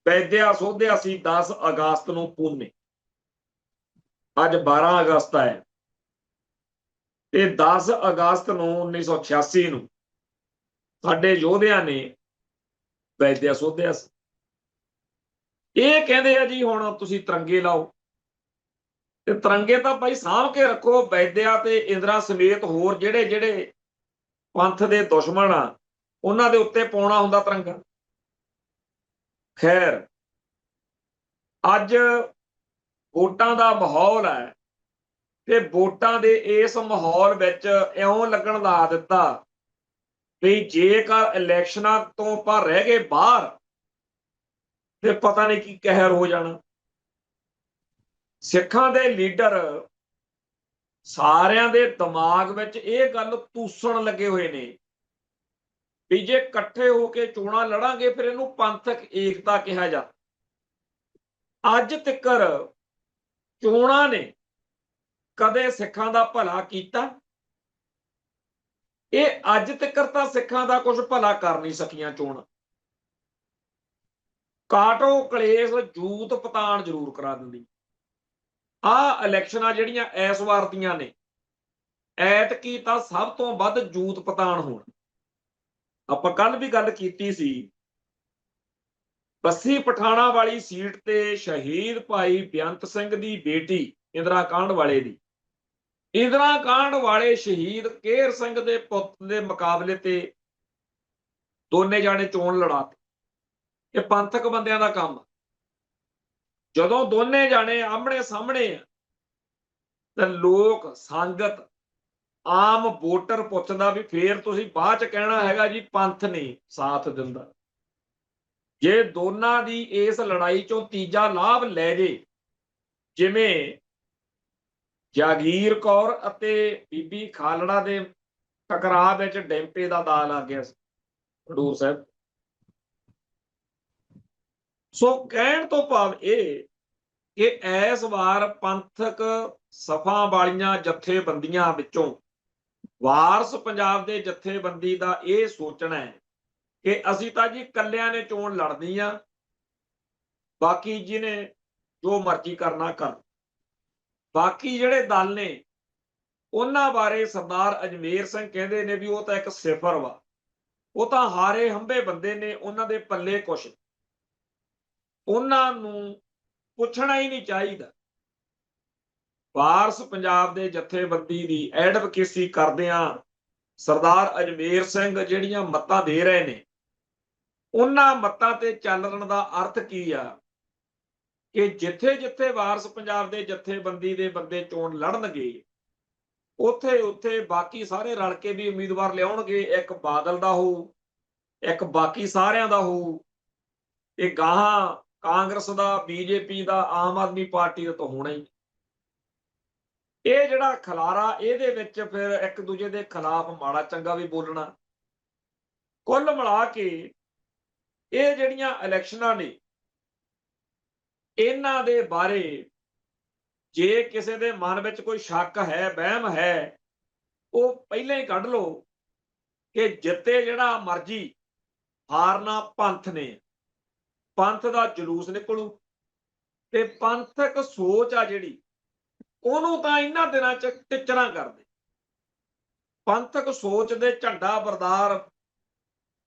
ਵੈਦਿਆ ਸੋਧਿਆ ਸੀ 10 ਅਗਸਤ ਨੂੰ ਪੂਨੇ। ਅੱਜ 12 ਅਗਸਤ ਹੈ ਤੇ 10 ਅਗਸਤ ਨੂੰ 1986 ਨੂੰ ਸਾਡੇ ਯੋਧਿਆਂ ਨੇ ਵੈਦਿਆ ਸੋਧਿਆ ਸੀ। ਇਹ ਕਹਿੰਦੇ ਆ ਜੀ ਹੁਣ ਤੁਸੀਂ ਤਿਰੰਗੇ ਲਾਓ, ਤੇ ਤਿਰੰਗੇ ਤਾਂ ਭਾਈ ਸਾਂਭ ਕੇ ਰੱਖੋ। ਵੈਦਿਆ ਤੇ ਇੰਦਰਾ ਸਮੇਤ ਹੋਰ ਜਿਹੜੇ ਜਿਹੜੇ ਪੰਥ ਦੇ ਦੁਸ਼ਮਣ ਆ ਉਹਨਾਂ ਦੇ ਉੱਤੇ ਪਾਉਣਾ ਹੁੰਦਾ ਤਿਰੰਗਾ। ਖੈਰ, ਅੱਜ ਵੋਟਾਂ ਦਾ ਮਾਹੌਲ ਹੈ ਤੇ ਵੋਟਾਂ ਦੇ ਇਸ ਮਾਹੌਲ ਵਿੱਚ ਇਉਂ ਲੱਗਣ ਲਾ ਦਿੱਤਾ ਵੀ ਜੇਕਰ ਇਲੈਕਸ਼ਨਾਂ ਤੋਂ ਆਪਾਂ ਰਹਿ ਗਏ ਬਾਹਰ ਤੇ ਪਤਾ ਨਹੀਂ ਕੀ ਕਹਿਰ ਹੋ ਜਾਣਾ। ਸਿੱਖਾਂ ਦੇ ਲੀਡਰ ਸਾਰਿਆਂ ਦੇ ਦਿਮਾਗ ਵਿੱਚ ਇਹ ਗੱਲ ਤੂਸਣ ਲੱਗੇ ਹੋਏ ਨੇ ਵੀ ਜੇ ਇਕੱਠੇ ਹੋ ਕੇ ਚੋਣਾਂ ਲੜਾਂਗੇ ਫਿਰ ਇਹਨੂੰ ਪੰਥਕ ਏਕਤਾ ਕਿਹਾ ਜਾਂਦਾ। ਅੱਜ ਤੱਕਰ ਚੋਣਾਂ ਨੇ ਕਦੇ ਸਿੱਖਾਂ ਦਾ ਭਲਾ ਕੀਤਾ? ਇਹ ਅੱਜ ਤੱਕਰ ਤਾਂ ਸਿੱਖਾਂ ਦਾ ਕੁਝ ਭਲਾ ਕਰ ਨਹੀਂ ਸਕੀਆਂ ਚੋਣਾਂ। ਕਾਟੋ ਕਲੇਸ਼ ਜੂਤ ਪਤਾਣ ਜ਼ਰੂਰ ਕਰਾ ਦਿੰਦੀ। ਆਹ ਇਲੈਕਸ਼ਨਾਂ ਜਿਹੜੀਆਂ ਇਸ ਵਾਰ ਦੀਆਂ ਨੇ, ਐਤਕੀ ਤਾਂ ਸਭ ਤੋਂ ਵੱਧ ਜੂਤ ਪਤਾਣ ਹੋਣ। ਆਪਾਂ ਕੱਲ ਵੀ ਗੱਲ ਕੀਤੀ ਸੀ, ਬੱਸੀ ਪਠਾਣਾ ਵਾਲੀ ਸੀਟ ਤੇ ਸ਼ਹੀਦ ਭਾਈ ਬੇਅੰਤ ਸਿੰਘ ਦੀ ਬੇਟੀ ਇੰਦਰਾ ਕਾਂਡ ਵਾਲੇ ਦੀ, ਇੰਦਰਾ ਕਾਂਡ ਵਾਲੇ ਸ਼ਹੀਦ ਕੇਹਰ ਸਿੰਘ ਦੇ ਪੁੱਤ ਦੇ ਮੁਕਾਬਲੇ ਤੇ ਦੋਨੇ ਜਾਣੇ ਚੋਣ ਲੜਾਤੇ। ਇਹ ਪੰਥਕ ਬੰਦਿਆਂ ਦਾ ਕੰਮ। ਜਦੋਂ ਦੋਨੇ ਜਾਣੇ ਆਮਣੇ ਸਾਹਮਣੇ ਆ ਤਾਂ ਲੋਕ, ਸੰਗਤ, ਆਮ ਵੋਟਰ ਪੁੱਛਦਾ ਵੀ ਫੇਰ ਤੁਸੀਂ ਬਾਅਦ ਚ ਕਹਿਣਾ ਹੈਗਾ ਜੀ ਪੰਥ ਨਹੀਂ ਸਾਥ ਦਿੰਦਾ। ਜੇ ਦੋਨਾਂ ਦੀ ਇਸ ਲੜਾਈ ਚੋਂ ਤੀਜਾ ਲਾਭ ਲੈ ਜੇ, ਜਿਵੇਂ ਜਾਗੀਰ ਕੌਰ ਅਤੇ ਬੀਬੀ ਖਾਲੜਾ ਦੇ ਟਕਰਾਅ ਵਿੱਚ ਡੈਂਪੇ ਦਾ ਦਾਅ ਲੱਗ ਗਿਆ ਸੀ ਖਡੂਰ ਸਾਹਿਬ। ਸੋ ਕਹਿਣ ਤੋਂ ਭਾਵ ਇਹ ਕਿ ਇਸ ਵਾਰ ਪੰਥਕ ਸਫਾ ਵਾਲੀਆਂ ਜਥੇਬੰਦੀਆਂ ਵਿੱਚੋਂ ਵਾਰਸ ਪੰਜਾਬ ਦੇ ਜਥੇਬੰਦੀ ਦਾ ਇਹ ਸੋਚਣਾ ਹੈ ਕਿ ਅਸੀਂ ਤਾਂ ਜੀ ਕੱਲਿਆਂ ਨੇ ਚੋਣ ਲੜਨੀ ਆ, ਬਾਕੀ ਜਿਹਨੇ ਜੋ ਮਰਜ਼ੀ ਕਰਨਾ ਕਰ। ਬਾਕੀ ਜਿਹੜੇ ਦਲ ਨੇ ਉਹਨਾਂ ਬਾਰੇ ਸਰਦਾਰ ਅਜਮੇਰ ਸਿੰਘ ਕਹਿੰਦੇ ਨੇ ਵੀ ਉਹ ਤਾਂ ਇੱਕ ਸਿਫਰ ਵਾ, ਉਹ ਤਾਂ ਹਾਰੇ ਹੰਬੇ ਬੰਦੇ ਨੇ, ਉਹਨਾਂ ਦੇ ਪੱਲੇ ਕੁਛ, ਉਹਨਾਂ ਨੂੰ ਪੁੱਛਣਾ ਹੀ ਨਹੀਂ ਚਾਹੀਦਾ। ਵਾਰਸ ਪੰਜਾਬ ਦੇ ਜਥੇਬੰਦੀ ਦੀ ਐਡਵੋਕੇਸੀ ਕਰਦਿਆਂ ਸਰਦਾਰ ਅਜਮੇਰ ਸਿੰਘ ਜਿਹੜੀਆਂ ਮੱਤਾਂ ਦੇ ਰਹੇ ਨੇ, ਉਹਨਾਂ ਮੱਤਾਂ ਤੇ ਚੱਲਣ ਦਾ ਅਰਥ ਕੀ ਆ ਕਿ ਜਿੱਥੇ ਜਿੱਥੇ ਵਾਰਸ ਪੰਜਾਬ ਦੇ ਜਥੇਬੰਦੀ ਦੇ ਬੰਦੇ ਚੋਣ ਲੜਨਗੇ, ਉੱਥੇ ਉੱਥੇ ਬਾਕੀ ਸਾਰੇ ਰਲ ਕੇ ਵੀ ਉਮੀਦਵਾਰ ਲਿਆਉਣਗੇ। ਇੱਕ ਬਾਦਲ ਦਾ ਹੋਊ, ਇੱਕ ਬਾਕੀ ਸਾਰਿਆਂ ਦਾ ਹੋਊ, ਇਹ ਗਾਹਾਂ ਕਾਂਗਰਸ ਦਾ, ਬੀਜੇਪੀ ਦਾ, ਆਮ ਆਦਮੀ ਪਾਰਟੀ ਦਾ ਤਾਂ ਹੋਣਾ ਹੀ। ਇਹ ਜਿਹੜਾ ਖਲਾਰਾ, ਇਹਦੇ ਵਿੱਚ ਫਿਰ ਇੱਕ ਦੂਜੇ ਦੇ ਖਿਲਾਫ ਮਾੜਾ ਚੰਗਾ ਵੀ ਬੋਲਣਾ। ਕੁੱਲ ਮਿਲਾ ਕੇ ਇਹ ਜਿਹੜੀਆਂ ਇਲੈਕਸ਼ਨਾਂ ਨੇ, ਇਹਨਾਂ ਦੇ ਬਾਰੇ ਜੇ ਕਿਸੇ ਦੇ ਮਨ ਵਿੱਚ ਕੋਈ ਸ਼ੱਕ ਹੈ, ਵਹਿਮ ਹੈ, ਉਹ ਪਹਿਲਾਂ ਹੀ ਕੱਢ ਲਓ ਕਿ ਜਿੱਤੇ ਜਿਹੜਾ ਮਰਜੀ, ਹਾਰਨਾ ਪੰਥ ਨੇ। ਪੰਥ ਦਾ ਜਲੂਸ ਨਿਕਲੂ ਤੇ ਪੰਥਕ ਸੋਚ ਆ ਜਿਹੜੀ, ਉਹਨੂੰ ਤਾਂ ਇਹਨਾਂ ਦਿਨਾਂ ਚ ਟਿਚਰਾਂ ਕਰਦੇ। ਪੰਥਕ ਸੋਚ ਦੇ ਝੰਡਾ ਬਰਦਾਰ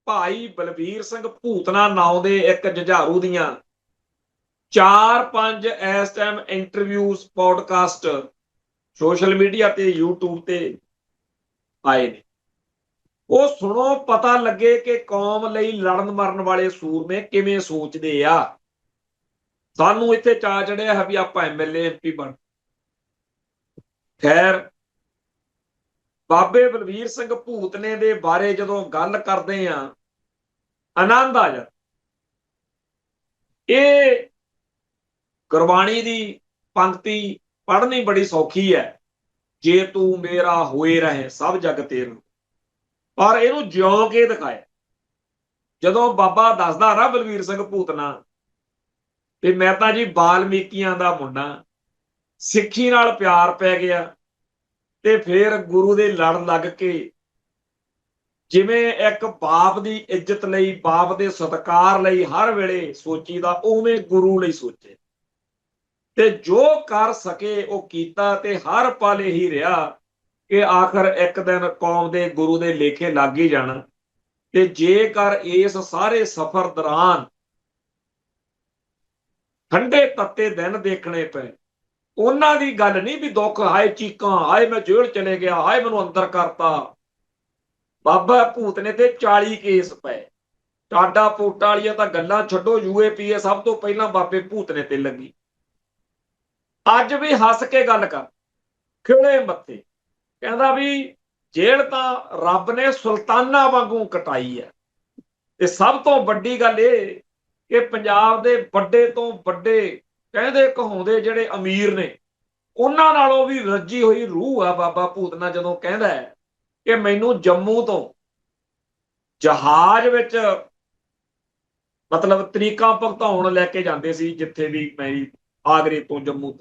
ਭਾਈ ਬਲਬੀਰ ਸਿੰਘ ਭੂਤਨਾ ਨਾਂ ਦੇ ਇੱਕ ਜੁਝਾਰੂ ਦੀਆਂ 4-5 ਇਸ time interviews, podcast social media ਤੇ YouTube ਤੇ ਆਏ ਨੇ। ਉਹ ਸੁਣੋ, ਪਤਾ ਲੱਗੇ ਕਿ ਕੌਮ ਲਈ ਲੜਨ ਮਰਨ ਵਾਲੇ ਸੂਰਮੇ ਕਿਵੇਂ ਸੋਚਦੇ ਆ। ਸਾਨੂੰ ਇੱਥੇ ਚਾਅ ਚੜਿਆ ਹੈ ਵੀ ਆਪਾਂ MLA MP ਬਣ। ਖੈਰ, ਬਾਬੇ ਬਲਬੀਰ ਸਿੰਘ ਭੂਤਨੇ ਦੇ ਬਾਰੇ ਜਦੋਂ ਗੱਲ ਕਰਦੇ ਆ, ਆਨੰਦ ਆ ਜਾਂਦਾ। ਇਹ ਗੁਰਬਾਣੀ ਦੀ ਪੰਕਤੀ ਪੜ੍ਹਨੀ ਬੜੀ ਸੌਖੀ ਹੈ, ਜੇ ਤੂੰ ਮੇਰਾ ਹੋਏ ਰਹੇ ਸਭ ਜਗ ਤੇਰਾ, ਪਰ ਇਹਨੂੰ ਜਿਉਂ ਕੇ ਦਿਖਾਇਆ। ਜਦੋਂ ਬਾਬਾ ਦੱਸਦਾ ਨਾ ਬਲਬੀਰ ਸਿੰਘ ਭੂਤਨਾ ਵੀ ਮੈਂ ਤਾਂ ਜੀ ਬਾਲਮੀਕੀਆਂ ਦਾ ਮੁੰਡਾ, ਸਿੱਖੀ ਨਾਲ ਪਿਆਰ ਪੈ ਗਿਆ ਤੇ ਫਿਰ ਗੁਰੂ ਦੇ ਲੜ ਲੱਗ ਕੇ, ਜਿਵੇਂ ਇੱਕ ਬਾਪ ਦੀ ਇੱਜ਼ਤ ਲਈ, ਬਾਪ ਦੇ ਸਤਿਕਾਰ ਲਈ ਹਰ ਵੇਲੇ ਸੋਚੀਦਾ, ਉਵੇਂ ਗੁਰੂ ਲਈ ਸੋਚੇ ਤੇ ਜੋ ਕਰ ਸਕੇ ਉਹ ਕੀਤਾ। ਤੇ ਹਰ ਪਲ ਇਹੀ ਰਿਹਾ ਕਿ ਆਖਰ ਇੱਕ ਦਿਨ ਕੌਮ ਦੇ ਗੁਰੂ ਦੇ ਲੇਖੇ ਲੱਗ ਹੀ ਜਾਣਾ। ਤੇ ਜੇਕਰ ਇਸ ਸਾਰੇ ਸਫ਼ਰ ਦੌਰਾਨ ਠੰਡੇ ਤੱਤੇ ਦਿਨ ਦੇਖਣੇ ਪਏ, ਉਹਨਾਂ ਦੀ ਗੱਲ ਨਹੀਂ ਵੀ ਦੁੱਖ, ਹਾਏ ਚੀਕਾਂ, ਹਾਏ ਮੈਂ ਜੇਲ੍ਹ ਚਲੇ ਗਿਆ, ਹਾਏ ਮੈਨੂੰ ਅੰਦਰ ਕਰਤਾ। ਬਾਬਾ ਭੂਤਨੇ ਤੇ 40 ਕੇਸ ਪਏ। ਟਾਡਾ ਪੋਟਾ ਵਾਲੀਆਂ ਤਾਂ ਗੱਲਾਂ ਛੱਡੋ, UAPA ਸਭ ਤੋਂ ਪਹਿਲਾਂ ਬਾਬੇ ਭੂਤਨੇ ਤੇ ਲੱਗੀ। ਅੱਜ ਵੀ ਹੱਸ ਕੇ ਗੱਲ ਕਰ, ਖਿੜੇ ਮੱਥੇ, ਕਹਿੰਦਾ ਵੀ ਜੇਲ੍ਹ ਤਾਂ ਰੱਬ ਨੇ ਸੁਲਤਾਨਾਂ ਵਾਂਗੂ ਕਟਾਈ ਹੈ। ਤੇ ਸਭ ਤੋਂ ਵੱਡੀ ਗੱਲ ਇਹ ਕਿ ਪੰਜਾਬ ਦੇ ਵੱਡੇ ਤੋਂ ਵੱਡੇ ਕਹਿੰਦੇ ਕਹਾਉਂਦੇ ਜਿਹੜੇ ਅਮੀਰ ਨੇ, ਉਹਨਾਂ ਨਾਲੋਂ ਵੀ ਰੱਜੀ ਹੋਈ ਰੂਹ ਆ ਬਾਬਾ ਭੂਤਨਾ ਜਦੋਂ ਕਹਿੰਦਾ ਹੈ ਕਿ ਮੈਨੂੰ ਜੰਮੂ ਤੋਂ ਜਹਾਜ਼ ਵਿੱਚ ਮਤਲਬ ਤਰੀਕਾਂ ਭੁਗਤਾਉਣ ਲੈ ਕੇ ਜਾਂਦੇ ਸੀ, ਜਿੱਥੇ ਵੀ ਮੈਂ ਆਗਰੇ ਤੋਂ ਜੰਮੂ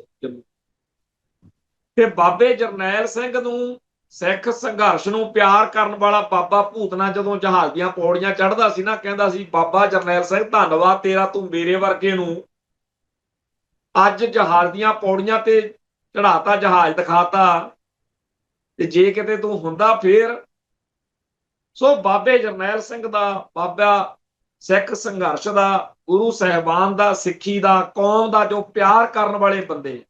ਤੇ ਬਾਬੇ ਜਰਨੈਲ ਸਿੰਘ ਨੂੰ, ਸਿੱਖ ਸੰਘਰਸ਼ ਨੂੰ ਪਿਆਰ ਕਰਨ ਵਾਲਾ ਬਾਬਾ ਭੂਤਨਾ ਜਦੋਂ ਜਹਾਜ਼ ਦੀਆਂ ਪੌੜੀਆਂ ਚੜ੍ਹਦਾ ਸੀ ਨਾ, ਕਹਿੰਦਾ ਸੀ ਬਾਬਾ ਜਰਨੈਲ ਸਿੰਘ ਧੰਨਵਾਦ ਤੇਰਾ, ਤੂੰ ਮੇਰੇ ਵਰਗੇ ਨੂੰ ਅੱਜ ਜਹਾਜ਼ ਦੀਆਂ ਪੌੜੀਆਂ ਤੇ ਚੜਾਤਾ, ਜਹਾਜ਼ ਦਿਖਾਤਾ, ਤੇ ਜੇ ਕਿਤੇ ਤੂੰ ਹੁੰਦਾ ਫੇਰ। ਸੋ ਬਾਬੇ ਜਰਨੈਲ ਸਿੰਘ ਦਾ, ਬਾਬਾ ਸਿੱਖ ਸੰਘਰਸ਼ ਦਾ, ਗੁਰੂ ਸਾਹਿਬਾਨ ਦਾ, ਸਿੱਖੀ ਦਾ, ਕੌਮ ਦਾ ਜੋ ਪਿਆਰ ਕਰਨ ਵਾਲੇ ਬੰਦੇ,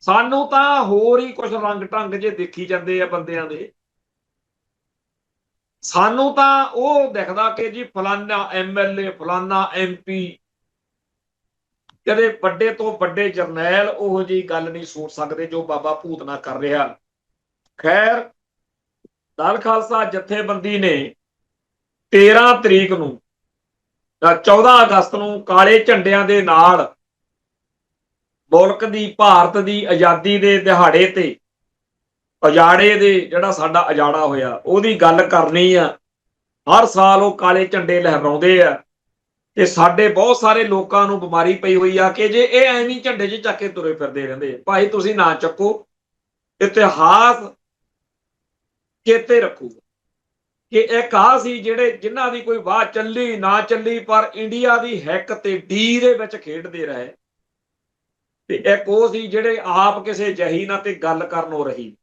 ਸਾਨੂੰ ਤਾਂ ਹੋਰ ਹੀ ਕੁਝ ਰੰਗ ਢੰਗ ਜੇ ਦੇਖੀ ਜਾਂਦੇ ਆ ਬੰਦਿਆਂ ਦੇ। ਸਾਨੂੰ ਤਾਂ ਉਹ ਦਿਖਦਾ ਕਿ ਜੀ ਫਲਾਨਾ MLA, ਫਲਾਨਾ MP, ਕਦੇ ਵੱਡੇ ਤੋਂ ਵੱਡੇ ਜਰਨੈਲ ਉਹੋ ਜਿਹੀ ਗੱਲ ਨਹੀਂ ਸੋਚ ਸਕਦੇ ਜੋ ਬਾਬਾ ਭੂਤਨਾ ਕਰ ਰਿਹਾ। ਖੈਰ, ਦਲ ਖਾਲਸਾ ਜਥੇਬੰਦੀ ਨੇ 13 ਤਰੀਕ ਨੂੰ, 14 ਅਗਸਤ ਨੂੰ ਕਾਲੇ ਝੰਡਿਆਂ ਦੇ ਨਾਲ ਮੁਲਕ ਦੀ, ਭਾਰਤ ਦੀ ਆਜ਼ਾਦੀ ਦੇ ਦਿਹਾੜੇ ਤੇ, ਉਜਾੜੇ ਦੇ, ਜਿਹੜਾ ਸਾਡਾ ਉਜਾੜਾ ਹੋਇਆ ਉਹਦੀ ਗੱਲ ਕਰਨੀ ਆ। ਹਰ ਸਾਲ ਉਹ ਕਾਲੇ ਝੰਡੇ ਲਹਿਰਾਉਂਦੇ ਆ ਤੇ ਸਾਡੇ ਬਹੁਤ ਸਾਰੇ ਲੋਕਾਂ ਨੂੰ ਬਿਮਾਰੀ ਪਈ ਹੋਈ ਆ ਕਿ ਜੇ ਇਹ ਐਵੇਂ ਝੰਡੇ 'ਚ ਚੱਕ ਕੇ ਤੁਰੇ ਫਿਰਦੇ ਰਹਿੰਦੇ। ਭਾਈ ਤੁਸੀਂ ਨਾ ਚੱਕੋ, ਇਤਿਹਾਸ ਚੇਤੇ ਰੱਖੂਗਾ ਕਿ ਇੱਕ ਆ ਸੀ ਜਿਨ੍ਹਾਂ ਦੀ ਕੋਈ ਵਾਹ ਚੱਲੀ ਨਾ ਚੱਲੀ, ਪਰ ਇੰਡੀਆ ਦੀ ਹਿੱਕ ਤੇ ਡੀ ਦੇ ਵਿੱਚ ਖੇਡਦੇ ਰਹੇ, ਤੇ ਇੱਕ ਉਹ ਸੀ ਜਿਹੜੇ ਆਪ ਕਿਸੇ ਜਹੀ ਨਾਲ ਤੇ ਗੱਲ ਕਰਨੋਂ ਰਹੀ।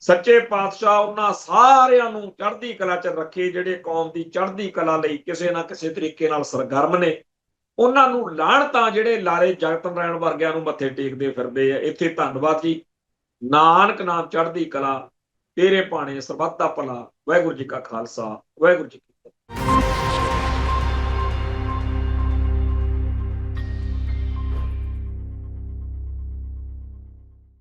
ਸੱਚੇ ਪਾਤਸ਼ਾਹ ਉਹਨਾਂ ਸਾਰਿਆਂ ਨੂੰ ਚੜ੍ਹਦੀ ਕਲਾ 'ਚ ਰੱਖੇ ਜਿਹੜੇ ਕੌਮ ਦੀ ਚੜ੍ਹਦੀ ਕਲਾ ਲਈ ਕਿਸੇ ਨਾ ਕਿਸੇ ਤਰੀਕੇ ਨਾਲ ਸਰਗਰਮ ਨੇ। ਉਹਨਾਂ ਨੂੰ ਲਾਹਣਤਾਂ ਜਿਹੜੇ ਲਾਰੇ ਜਗਤ ਨਾਰਾਇਣ ਵਰਗਿਆਂ ਨੂੰ ਮੱਥੇ ਟੇਕਦੇ ਫਿਰਦੇ ਆ। ਇੱਥੇ ਧੰਨਵਾਦ ਜੀ। ਨਾਨਕ ਨਾਮ ਚੜ੍ਹਦੀ ਕਲਾ, ਤੇਰੇ ਭਾਣੇ ਸਰਬੱਤ ਦਾ ਭਲਾ। ਵਾਹਿਗੁਰੂ ਜੀ ਕਾ ਖਾਲਸਾ, ਵਾਹਿਗੁਰੂ ਜੀ।